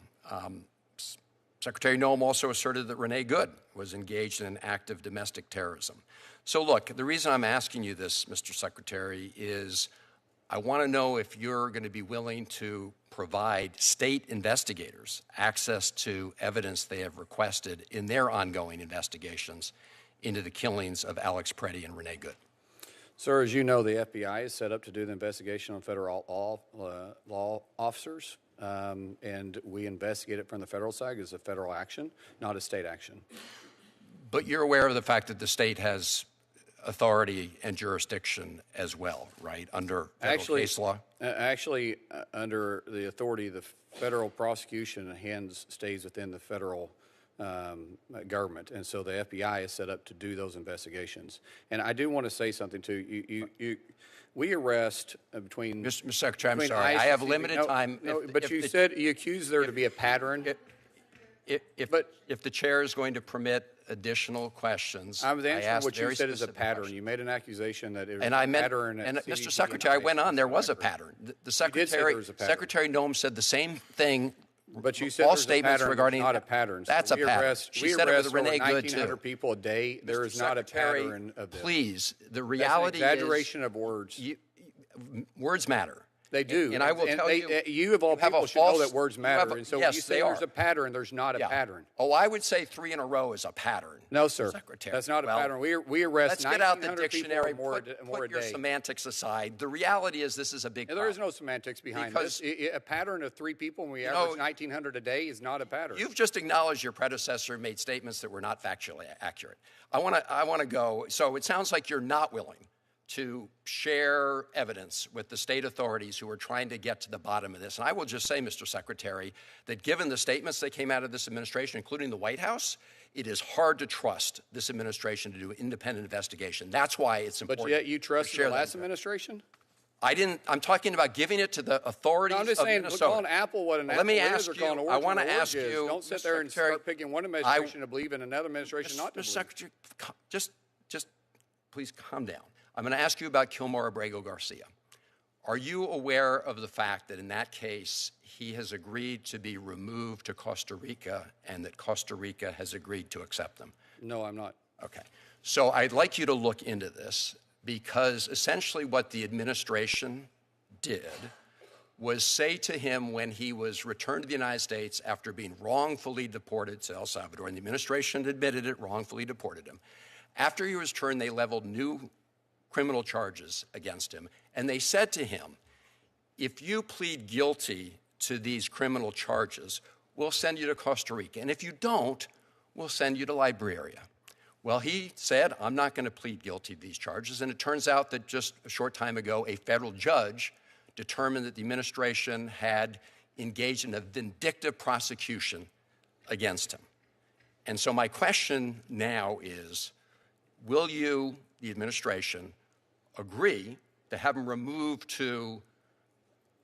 Secretary Noem also asserted that Renee Good was engaged in an act of domestic terrorism. So, look, the reason I'm asking you this, Mr. Secretary, is I want to know if you're going to be willing to provide state investigators access to evidence they have requested in their ongoing investigations into the killings of Alex Preddy and Renee Good. Sir, as you know, the FBI is set up to do the investigation on federal law officers, and we investigate it from the federal side as a federal action, not a state action. But you're aware of the fact that the state has authority and jurisdiction as well, right, under federal case law? Actually, under the authority, the federal prosecution stays within the federal government, and so the FBI is set up to do those investigations. And I do want to say something too. We arrest between Mr. Secretary, I'm sorry, I have limited time. No, but you said you accused there to be a pattern. if the chair is going to permit additional questions, I was answering asked what you very said is a specific pattern. questions. You made an accusation that it was And a I meant, pattern. and at Mr. CBP Secretary, I went on. There was a Secretary. pattern. The You did say secretary, there was a pattern. Secretary Noem said the same thing. But you said all there's statements a pattern, regarding not a pattern. That's so a pattern. We Said it arrest with over Renee Good 1,900 too. people a day. There Mr. is not a Secretary, pattern of this. Please, the That's an reality exaggeration of words. Words matter. They do. And I will tell you, you of all have a people should know false- that words you matter. have a- And so yes, when you say they there's are. a pattern, there's not a Yeah. pattern. Oh, I would say 3 in a row is a pattern. No, sir. Secretary. That's not a Well, pattern. We arrest Let's get out the 1,900 people dictionary. or more, Put a your day. semantics aside. The reality is this is a big There problem. is no semantics behind Because- this. A pattern of 3 people when we You average know, 1,900 a day is not a pattern. You've just acknowledged your predecessor made statements that were not factually accurate. I want to go. So it sounds like you're not willing to share evidence with the state authorities who are trying to get to the bottom of this. And I will just say, Mr. Secretary, that given the statements that came out of this administration, including the White House, it is hard to trust this administration to do an independent investigation. That's why it's important. But yet you to trusted share the last that. administration? I'm talking about giving it to the authorities No, I'm just of saying, Minnesota. calling Apple what an Let apple me is ask or you, calling I orange want what to an ask orange is. you, Don't sit Mr. there and Secretary, start picking one administration to believe in another administration not to Mr. believe. Secretary, just please calm down. I'm going to ask you about Kilmore Abrego Garcia. Are you aware of the fact that in that case, he has agreed to be removed to Costa Rica and that Costa Rica has agreed to accept them? No, I'm not. Okay. So I'd like you to look into this because essentially what the administration did was say to him when he was returned to the United States after being wrongfully deported to El Salvador, and the administration admitted it, wrongfully deported him. After he was returned, they leveled new criminal charges against him. And they said to him, if you plead guilty to these criminal charges, we'll send you to Costa Rica. And if you don't, we'll send you to Liberia. Well, he said, I'm not going to plead guilty to these charges. And it turns out that just a short time ago, a federal judge determined that the administration had engaged in a vindictive prosecution against him. And so my question now is, will you, the administration, agree to have him removed to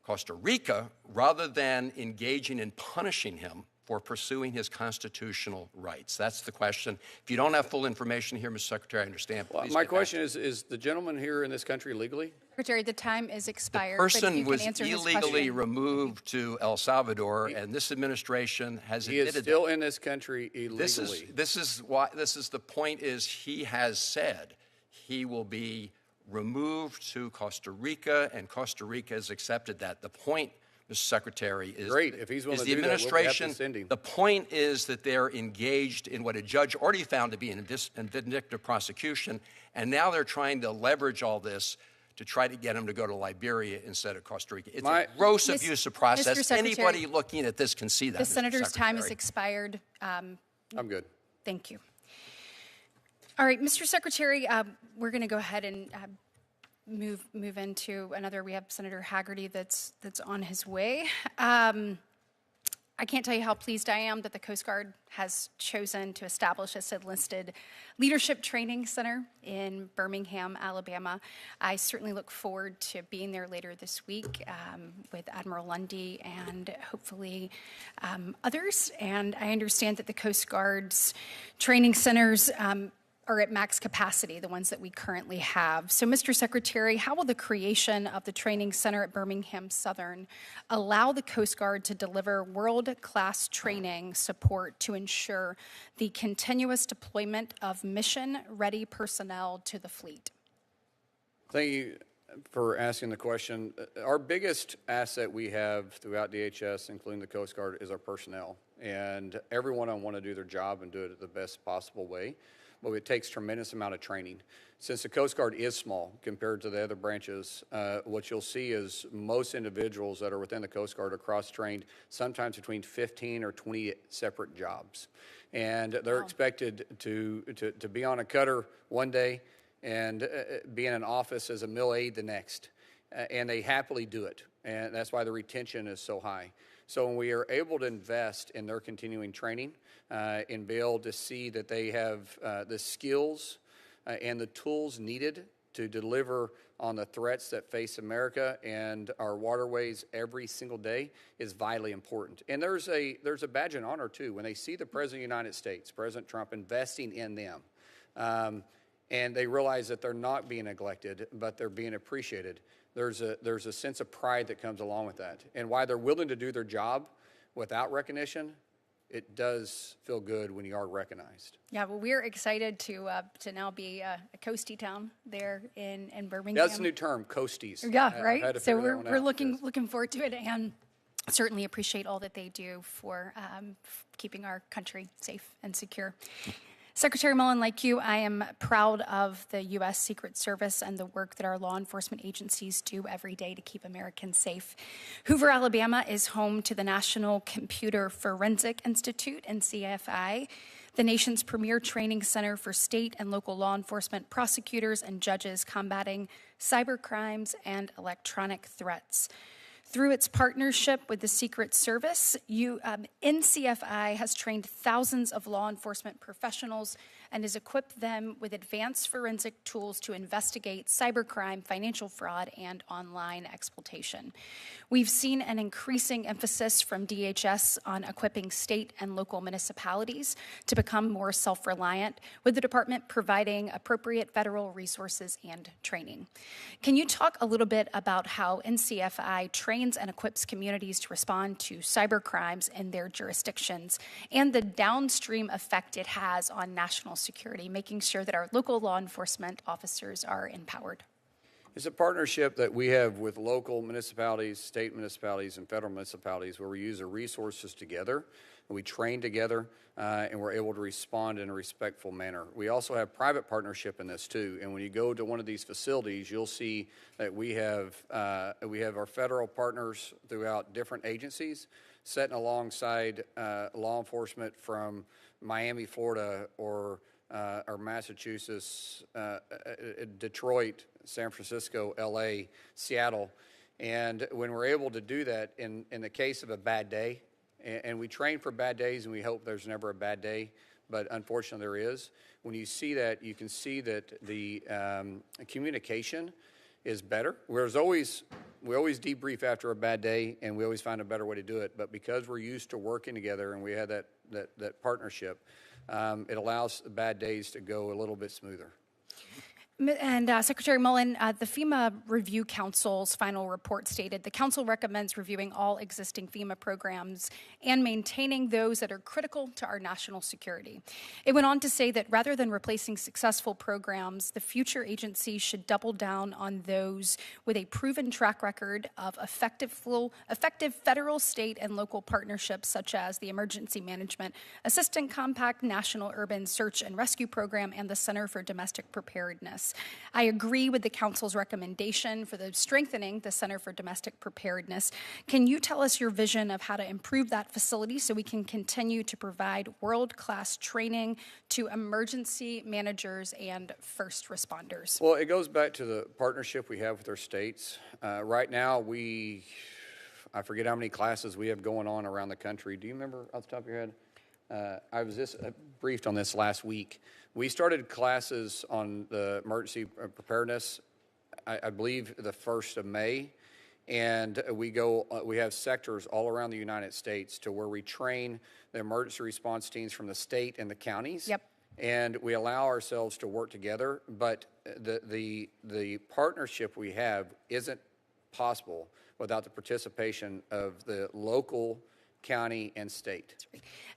Costa Rica rather than engaging in punishing him for pursuing his constitutional rights? That's the question. If you don't have full information here, Mr. Secretary, I understand. Well, Please my get back question to is the gentleman here in this country legally? Secretary, the time is the expired. but if person you can was answer his illegally question. removed to El Salvador, and this administration has He is admitted still that. in this country illegally. This is the point is he has said he will be removed to Costa Rica, and Costa Rica has accepted that. The point, Mr. Secretary, is Great. If he's willing is to the do that, we'll have to administration. send him. The point is that they're engaged in what a judge already found to be an vindictive prosecution, and now they're trying to leverage all this to try to get him to go to Liberia instead of Costa Rica. It's a gross abuse of process. Mr. Secretary, Anybody looking at this can see that. The Mr. senator's time is Secretary. expired. I'm good. Thank you. All right, Mr. Secretary, we're going to go ahead and move into another. We have Senator Haggerty that's on his way. I can't tell you how pleased I am that the Coast Guard has chosen to establish a enlisted leadership training center in Birmingham, Alabama. I certainly look forward to being there later this week with Admiral Lundy and hopefully others. And I understand that the Coast Guard's training centers are at max capacity, the ones that we currently have. So, Mr. Secretary, how will the creation of the training center at Birmingham Southern allow the Coast Guard to deliver world-class training support to ensure the continuous deployment of mission-ready personnel to the fleet? Thank you for asking the question. Our biggest asset we have throughout DHS, including the Coast Guard, is our personnel. And everyone want to do their job and do it the best possible way. But it takes tremendous amount of training. Since the Coast Guard is small compared to the other branches, what you'll see is most individuals that are within the Coast Guard are cross-trained, sometimes between 15 or 20 separate jobs. And they're expected to be on a cutter one day and be in an office as a mill aide the next. And they happily do it. And that's why the retention is so high. So when we are able to invest in their continuing training and be able to see that they have the skills and the tools needed to deliver on the threats that face America and our waterways every single day is vitally important. And there's a badge of honor, too, when they see the President of the United States, President Trump, investing in them. And they realize that they're not being neglected, but they're being appreciated. There's a sense of pride that comes along with that. And while they're willing to do their job without recognition, it does feel good when you are recognized. Yeah, well, we're excited to now be a coastie town there in Birmingham. That's a new term, coasties. Yeah, right. So we're looking forward to it, and certainly appreciate all that they do for keeping our country safe and secure. Secretary Mullin, like you, I am proud of the U.S. Secret Service and the work that our law enforcement agencies do every day to keep Americans safe. Hoover, Alabama is home to the National Computer Forensic Institute, NCFI, the nation's premier training center for state and local law enforcement prosecutors and judges combating cyber crimes and electronic threats. Through its partnership with the Secret Service, NCFI has trained thousands of law enforcement professionals and has equipped them with advanced forensic tools to investigate cybercrime, financial fraud, and online exploitation. We've seen an increasing emphasis from DHS on equipping state and local municipalities to become more self-reliant, with the department providing appropriate federal resources and training. Can you talk a little bit about how NCFI trains and equips communities to respond to cyber crimes in their jurisdictions and the downstream effect it has on national security, making sure that our local law enforcement officers are empowered? It's a partnership that we have with local municipalities, state municipalities, and federal municipalities where we use the resources together, and we train together, and we're able to respond in a respectful manner. We also have private partnership in this too, and when you go to one of these facilities, you'll see that we have our federal partners throughout different agencies sitting alongside law enforcement from Miami, Florida, or Massachusetts, Detroit, San Francisco, LA, Seattle. And when we're able to do that in the case of a bad day, and we train for bad days and we hope there's never a bad day, but unfortunately there is. When you see that, you can see that the communication is better. We always debrief after a bad day, and we always find a better way to do it. But because we're used to working together and we have that partnership, it allows the bad days to go a little bit smoother. And Secretary Mullin, the FEMA Review Council's final report stated the council recommends reviewing all existing FEMA programs and maintaining those that are critical to our national security. It went on to say that rather than replacing successful programs, the future agency should double down on those with a proven track record of effective federal, state, and local partnerships, such as the Emergency Management Assistant Compact, National Urban Search and Rescue Program, and the Center for Domestic Preparedness. I agree with the Council's recommendation for strengthening the Center for Domestic Preparedness. Can you tell us your vision of how to improve that facility so we can continue to provide world-class training to emergency managers and first responders? Well, it goes back to the partnership we have with our states. Right now, I forget how many classes we have going on around the country. Do you remember off the top of your head? I was just briefed on this last week. We started classes on the emergency preparedness, I believe, the 1st of May, and we have sectors all around the United States to where we train the emergency response teams from the state and the counties. Yep. And we allow ourselves to work together, but the partnership we have isn't possible without the participation of the local, county, and state.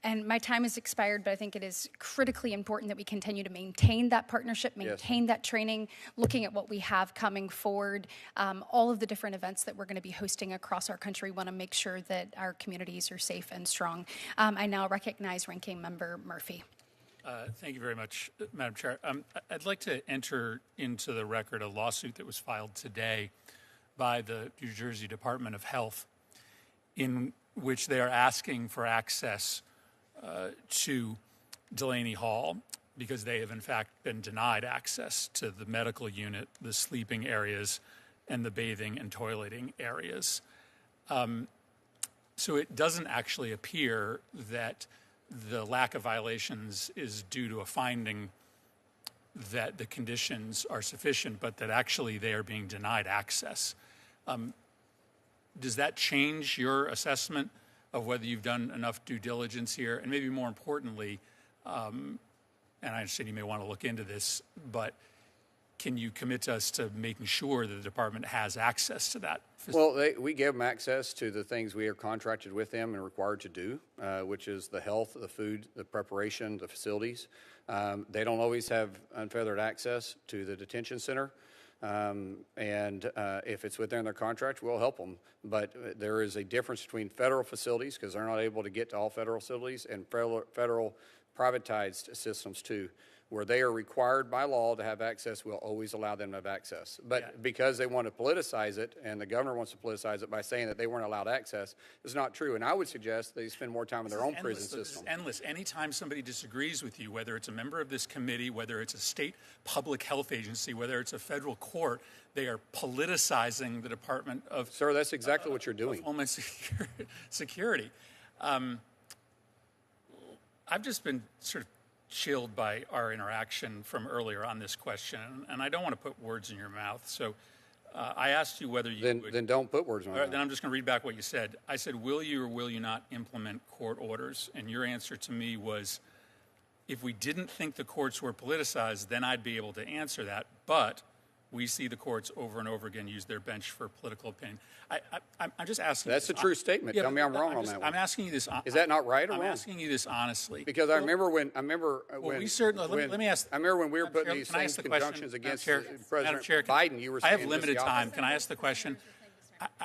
And my time has expired, but I think it is critically important that we continue to maintain that partnership, maintain that training, looking at what we have coming forward, all of the different events that we're going to be hosting across our country. We want to make sure that our communities are safe and strong. I now recognize Ranking Member Murphy. Thank you very much, Madam Chair. I'd like to enter into the record a lawsuit that was filed today by the New Jersey Department of Health, in which they are asking for access to Delaney Hall because they have in fact been denied access to the medical unit, the sleeping areas, and the bathing and toileting areas. So it doesn't actually appear that the lack of violations is due to a finding that the conditions are sufficient, but that actually they are being denied access. Does that change your assessment of whether you've done enough due diligence here? And maybe more importantly, and I understand you may want to look into this, but can you commit us to making sure that the department has access to that? Well, we give them access to the things we are contracted with them and required to do, which is the health, the food, the preparation, the facilities. They don't always have unfettered access to the detention center. And if it's within their contract, we'll help them. But there is a difference between federal facilities, because they're not able to get to all federal facilities, and federal privatized systems too, where they are required by law to have access. We'll always allow them to have access. But because they want to politicize it, and the governor wants to politicize it by saying that they weren't allowed access, it's not true. And I would suggest they spend more time in their own prison system. This is endless. Anytime somebody disagrees with you, whether it's a member of this committee, whether it's a state public health agency, whether it's a federal court, they are politicizing the Department of... Sir, that's exactly what you're doing. Homeland Security. I've just been sort of chilled by our interaction from earlier on this question, and I don't want to put words in your mouth. So I asked you whether you would... Then don't put words in my mouth. Then I'm just going to read back what you said. I said, will you or will you not implement court orders? And your answer to me was, if we didn't think the courts were politicized, then I'd be able to answer that. But we see the courts over and over again use their bench for political opinion. I'm just asking... That's a true statement. Tell me I'm wrong on that one. I'm asking you this... Is that not right or wrong? I'm asking you this honestly. Because I remember when... we certainly... Let me ask... I remember when we were putting these things in conjunctions against President Biden, you were saying... I have limited time. Can I ask the question?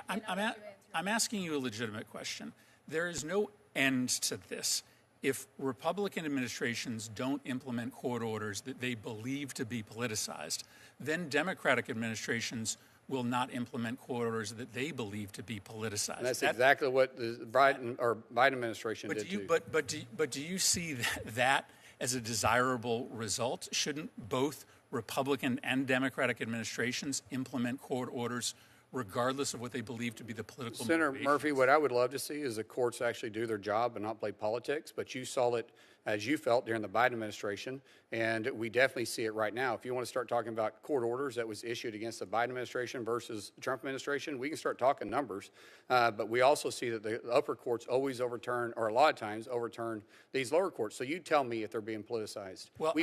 I'm asking you a legitimate question. There is no end to this. If Republican administrations don't implement court orders that they believe to be politicized, then Democratic administrations will not implement court orders that they believe to be politicized. And that's exactly what the Biden administration did too. But do you see that as a desirable result? Shouldn't both Republican and Democratic administrations implement court orders regardless of what they believe to be the political Senator motivation? Murphy, what I would love to see is the courts actually do their job and not play politics, but you saw it as you felt during the Biden administration, and we definitely see it right now. If you want to start talking about court orders that was issued against the Biden administration versus the Trump administration, we can start talking numbers, but we also see that the upper courts always overturn, or a lot of times overturn, these lower courts. So you tell me if they're being politicized. Well,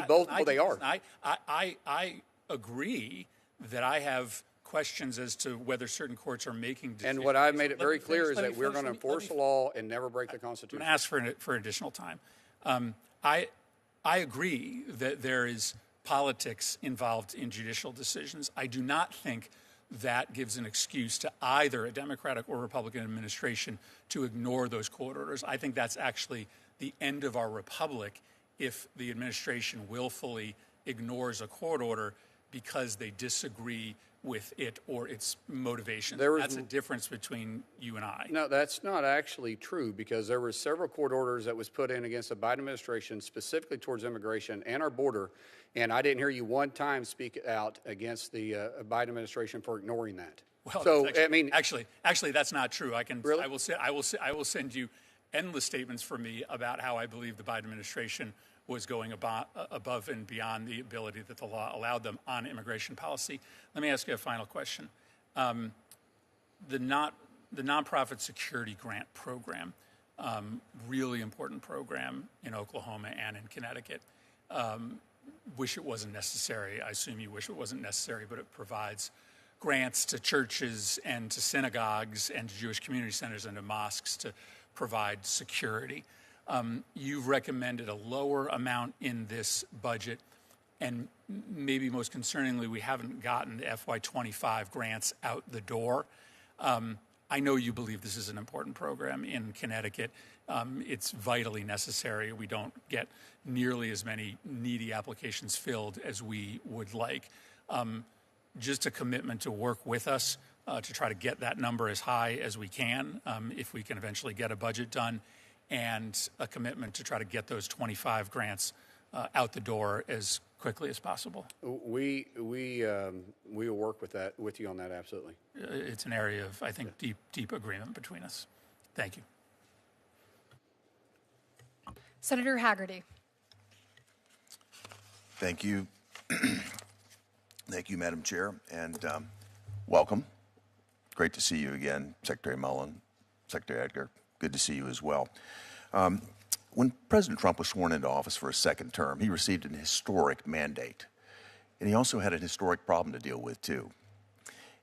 they are. I agree that I have questions as to whether certain courts are making decisions. And what I've made it very clear is that we're going to enforce the law and never break the Constitution. I'm going to ask for additional time. I agree that there is politics involved in judicial decisions. I do not think that gives an excuse to either a Democratic or Republican administration to ignore those court orders. I think that's actually the end of our republic if the administration willfully ignores a court order because they disagree with it or its motivation. That's a difference between you and I. No, that's not actually true, because there were several court orders that was put in against the Biden administration specifically towards immigration and our border, and I didn't hear you one time speak out against the Biden administration for ignoring that. Well, so actually, that's not true. Really? I will send you endless statements from me about how I believe the Biden administration was going above and beyond the ability that the law allowed them on immigration policy. Let me ask you a final question. The nonprofit security grant program, really important program in Oklahoma and in Connecticut. Wish it wasn't necessary. I assume you wish it wasn't necessary, but it provides grants to churches and to synagogues and to Jewish community centers and to mosques to provide security. You've recommended a lower amount in this budget, and maybe most concerningly, we haven't gotten the FY25 grants out the door. I know you believe this is an important program in Connecticut. It's vitally necessary. We don't get nearly as many needy applications filled as we would like. Just a commitment to work with us to try to get that number as high as we can, if we can eventually get a budget done, and a commitment to try to get those 25 grants out the door as quickly as possible. We will work with you on that, absolutely. It's an area of, I think, deep agreement between us. Thank you. Senator Hagerty. Thank you, Thank you, Madam Chair, and welcome. Great to see you again, Secretary Mullin, Secretary Edgar. Good to see you as well. When President Trump was sworn into office for a second term, he received an historic mandate. And he also had a historic problem to deal with, too.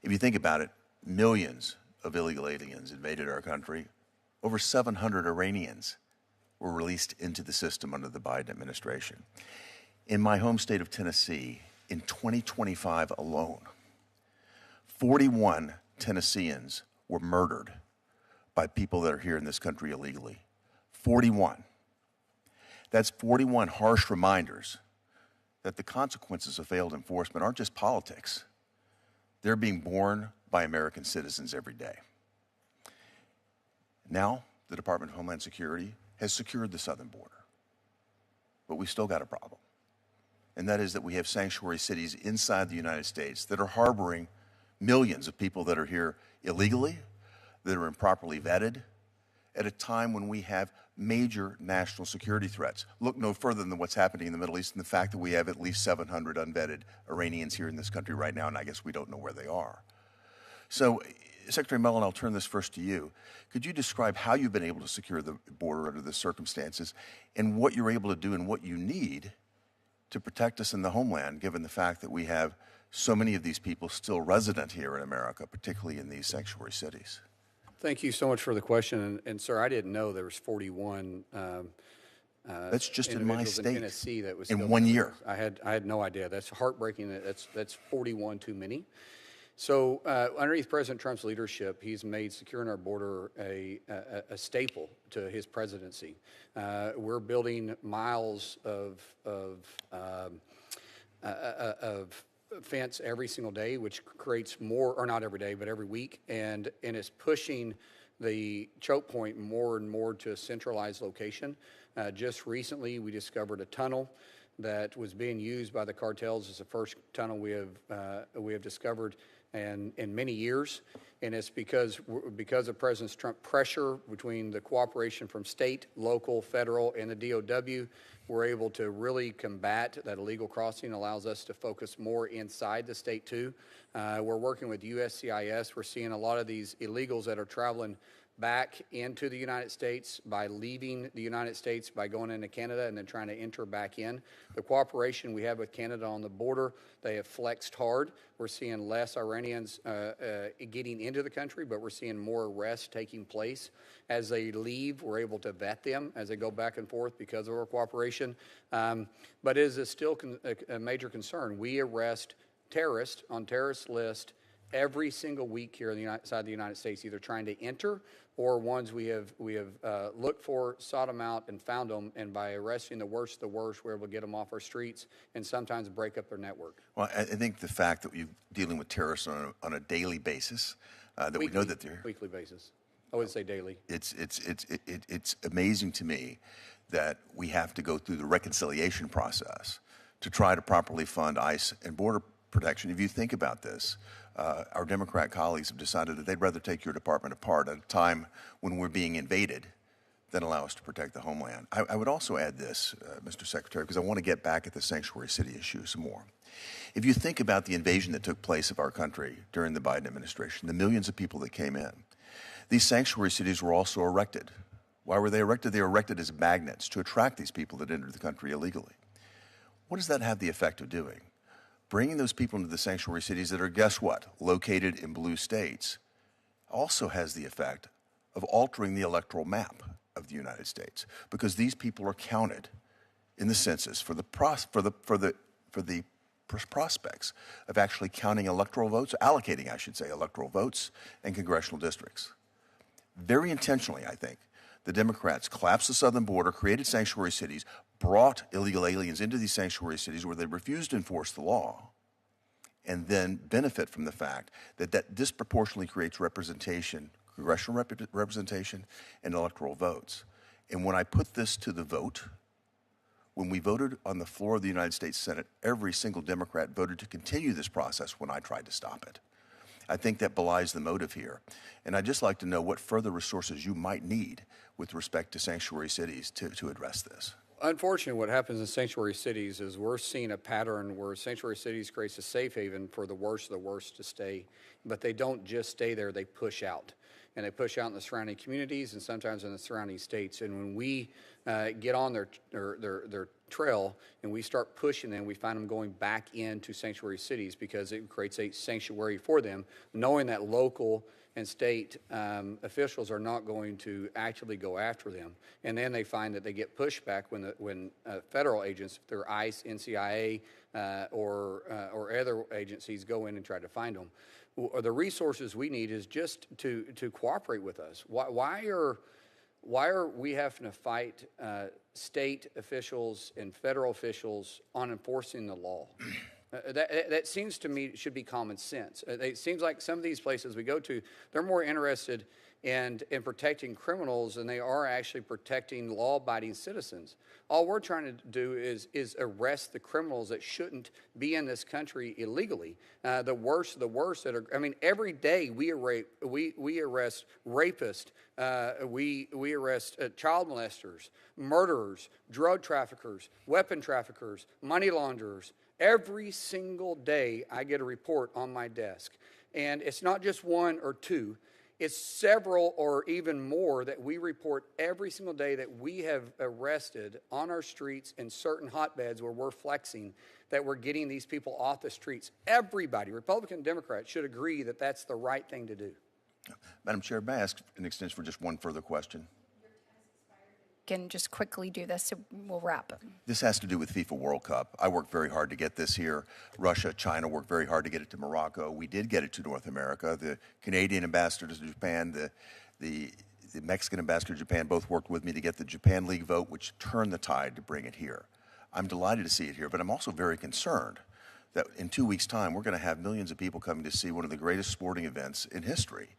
If you think about it, millions of illegal aliens invaded our country. Over 700 Iranians were released into the system under the Biden administration. In my home state of Tennessee, in 2025 alone, 41 Tennesseans were murdered by people that are here in this country illegally. 41. That's 41 harsh reminders that the consequences of failed enforcement aren't just politics. They're being borne by American citizens every day. Now, the Department of Homeland Security has secured the southern border. But we've still got a problem. And that is that we have sanctuary cities inside the United States that are harboring millions of people that are here illegally, that are improperly vetted, at a time when we have major national security threats. Look no further than what's happening in the Middle East and the fact that we have at least 700 unvetted Iranians here in this country right now, and I guess we don't know where they are. So, Secretary Mullin, I'll turn this first to you. Could you describe how you've been able to secure the border under the circumstances and what you're able to do and what you need to protect us in the homeland, given the fact that we have so many of these people still resident here in America, particularly in these sanctuary cities? Thank you so much for the question. And sir, I didn't know there was 41 that's just in my state, in Tennessee that was in 1 year. I had no idea. That's heartbreaking. That's 41 too many. So underneath President Trump's leadership, he's made securing our border a staple to his presidency. We're building miles of fence every single day, which creates more, or not every day, but every week, and is pushing the choke point more and more to a centralized location. Just recently, we discovered a tunnel that was being used by the cartels as the first tunnel we have discovered in many years, and it's because of President Trump pressure between the cooperation from state, local, federal, and the DOW. We're able to really combat that illegal crossing, allows us to focus more inside the state too. We're working with USCIS. We're seeing a lot of these illegals that are traveling back into the United States by leaving the United States, by going into Canada and then trying to enter back in. The cooperation we have with Canada on the border, they have flexed hard. We're seeing less Iranians getting into the country, but we're seeing more arrests taking place. As they leave, we're able to vet them as they go back and forth because of our cooperation. But it is still a major concern. We arrest terrorists on terrorist list every single week here inside the United States, either trying to enter or ones we have looked for, sought them out, and found them. And by arresting the worst, we're able to get them off our streets and sometimes break up their network. Well, I think the fact that you're dealing with terrorists on a daily basis, that weekly, we know that they're weekly basis. I wouldn't say daily. It's amazing to me that we have to go through the reconciliation process to try to properly fund ICE and border protection. If you think about this, our Democrat colleagues have decided that they'd rather take your department apart at a time when we're being invaded than allow us to protect the homeland. I would also add this, Mr. Secretary, because I want to get back at the sanctuary city issue some more. If you think about the invasion that took place of our country during the Biden administration, the millions of people that came in, these sanctuary cities were also erected. Why were they erected? They were erected as magnets to attract these people that entered the country illegally. What does that have the effect of doing? Bringing those people into the sanctuary cities that are, guess what, located in blue states, also has the effect of altering the electoral map of the United States, because these people are counted in the census for the prospects of actually counting electoral votes, allocating, I should say, electoral votes and congressional districts. Very intentionally, I think, the Democrats collapsed the southern border, created sanctuary cities, brought illegal aliens into these sanctuary cities where they refused to enforce the law, and then benefit from the fact that that disproportionately creates representation, congressional representation, and electoral votes. And when I put this to the vote, when we voted on the floor of the United States Senate, every single Democrat voted to continue this process when I tried to stop it. I think that belies the motive here. And I'd just like to know what further resources you might need with respect to sanctuary cities to address this. Unfortunately, what happens in sanctuary cities is we're seeing a pattern where sanctuary cities creates a safe haven for the worst of the worst to stay, but they don't just stay there, they push out. And they push out in the surrounding communities and sometimes in the surrounding states. And when we get on their trail and we start pushing them, we find them going back into sanctuary cities because it creates a sanctuary for them, knowing that local and state officials are not going to actively go after them. And then they find that they get pushback when federal agents, if they're ICE, NCIA, or other agencies go in and try to find them. The resources we need is just to cooperate with us. Why are we having to fight state officials and federal officials on enforcing the law? That seems to me should be common sense. It seems like some of these places we go to, they're more interested in protecting criminals than they are actually protecting law-abiding citizens. All we're trying to do is arrest the criminals that shouldn't be in this country illegally. The worst of the worst that are. I mean, every day we arrest rapists, we arrest child molesters, murderers, drug traffickers, weapon traffickers, money launderers. Every single day I get a report on my desk. And it's not just one or two. It's several or even more that we report every single day that we have arrested on our streets in certain hotbeds where we're flexing, that we're getting these people off the streets. Everybody, Republican and Democrat, should agree that that's the right thing to do. Madam Chair, may I ask an extension for just one further question? Can just quickly do this, so we'll wrap. This has to do with FIFA World Cup. I worked very hard to get this here. Russia, China worked very hard to get it to Morocco. We did get it to North America. The Canadian ambassador to Japan, the Mexican ambassador to Japan both worked with me to get the Japan League vote, which turned the tide to bring it here. I'm delighted to see it here, but I'm also very concerned that in 2 weeks' time, we're going to have millions of people coming to see one of the greatest sporting events in history.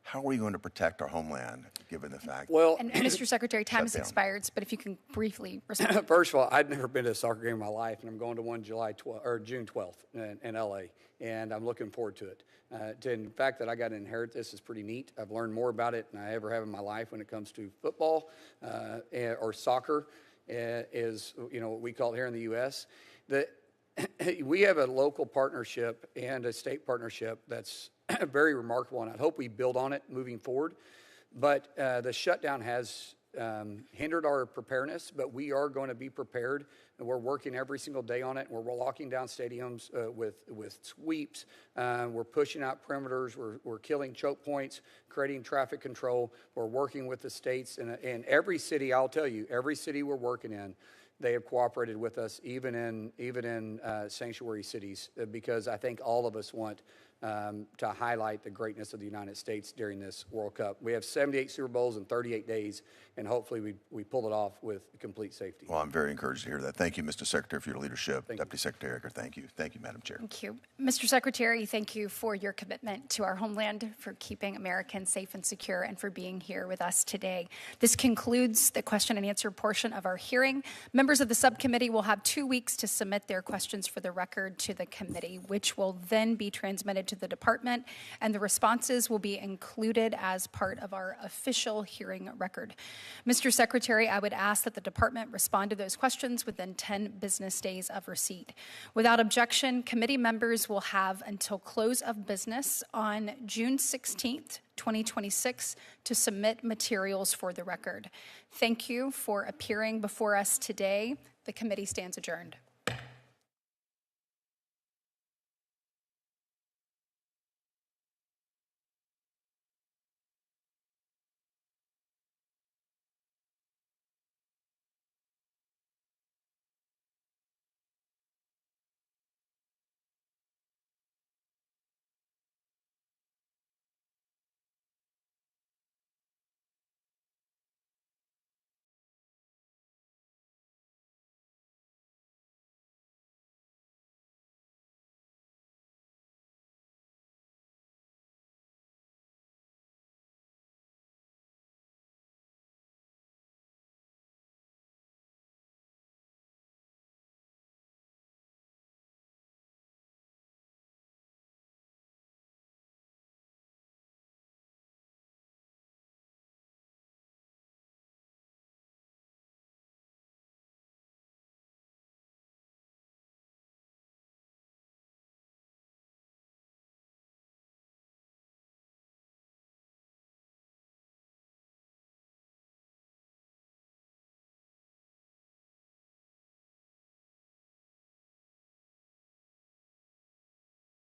How are we going to protect our homeland, given the fact? Well, and Mr. Secretary, time has expired, but if you can briefly respond. First of all, I've never been to a soccer game in my life, and I'm going to one June 12th in L.A., and I'm looking forward to it. In fact, that I got to inherit this is pretty neat. I've learned more about it than I ever have in my life when it comes to football or soccer, is what we call it here in the U.S. We have a local partnership and a state partnership that's very remarkable, and I hope we build on it moving forward. But the shutdown has hindered our preparedness, but we are going to be prepared, and we're working every single day on it. We're locking down stadiums with sweeps. We're pushing out perimeters. We're killing choke points, creating traffic control. We're working with the states. And every city, I'll tell you, every city we're working in, they have cooperated with us, even in sanctuary cities, because I think all of us want to highlight the greatness of the United States during this World Cup. We have 78 Super Bowls in 38 days, and hopefully we pull it off with complete safety. Well, I'm very encouraged to hear that. Thank you, Mr. Secretary, for your leadership. Deputy Secretary Ecker, thank you. Thank you, Madam Chair. Thank you. Mr. Secretary, thank you for your commitment to our homeland, for keeping Americans safe and secure, and for being here with us today. This concludes the question and answer portion of our hearing. Members of the subcommittee will have 2 weeks to submit their questions for the record to the committee, which will then be transmitted to the department, and the responses will be included as part of our official hearing record. Mr. Secretary, I would ask that the department respond to those questions within 10 business days of receipt. Without objection, committee members will have until close of business on June 16th, 2026 to submit materials for the record. Thank you for appearing before us today. The committee stands adjourned.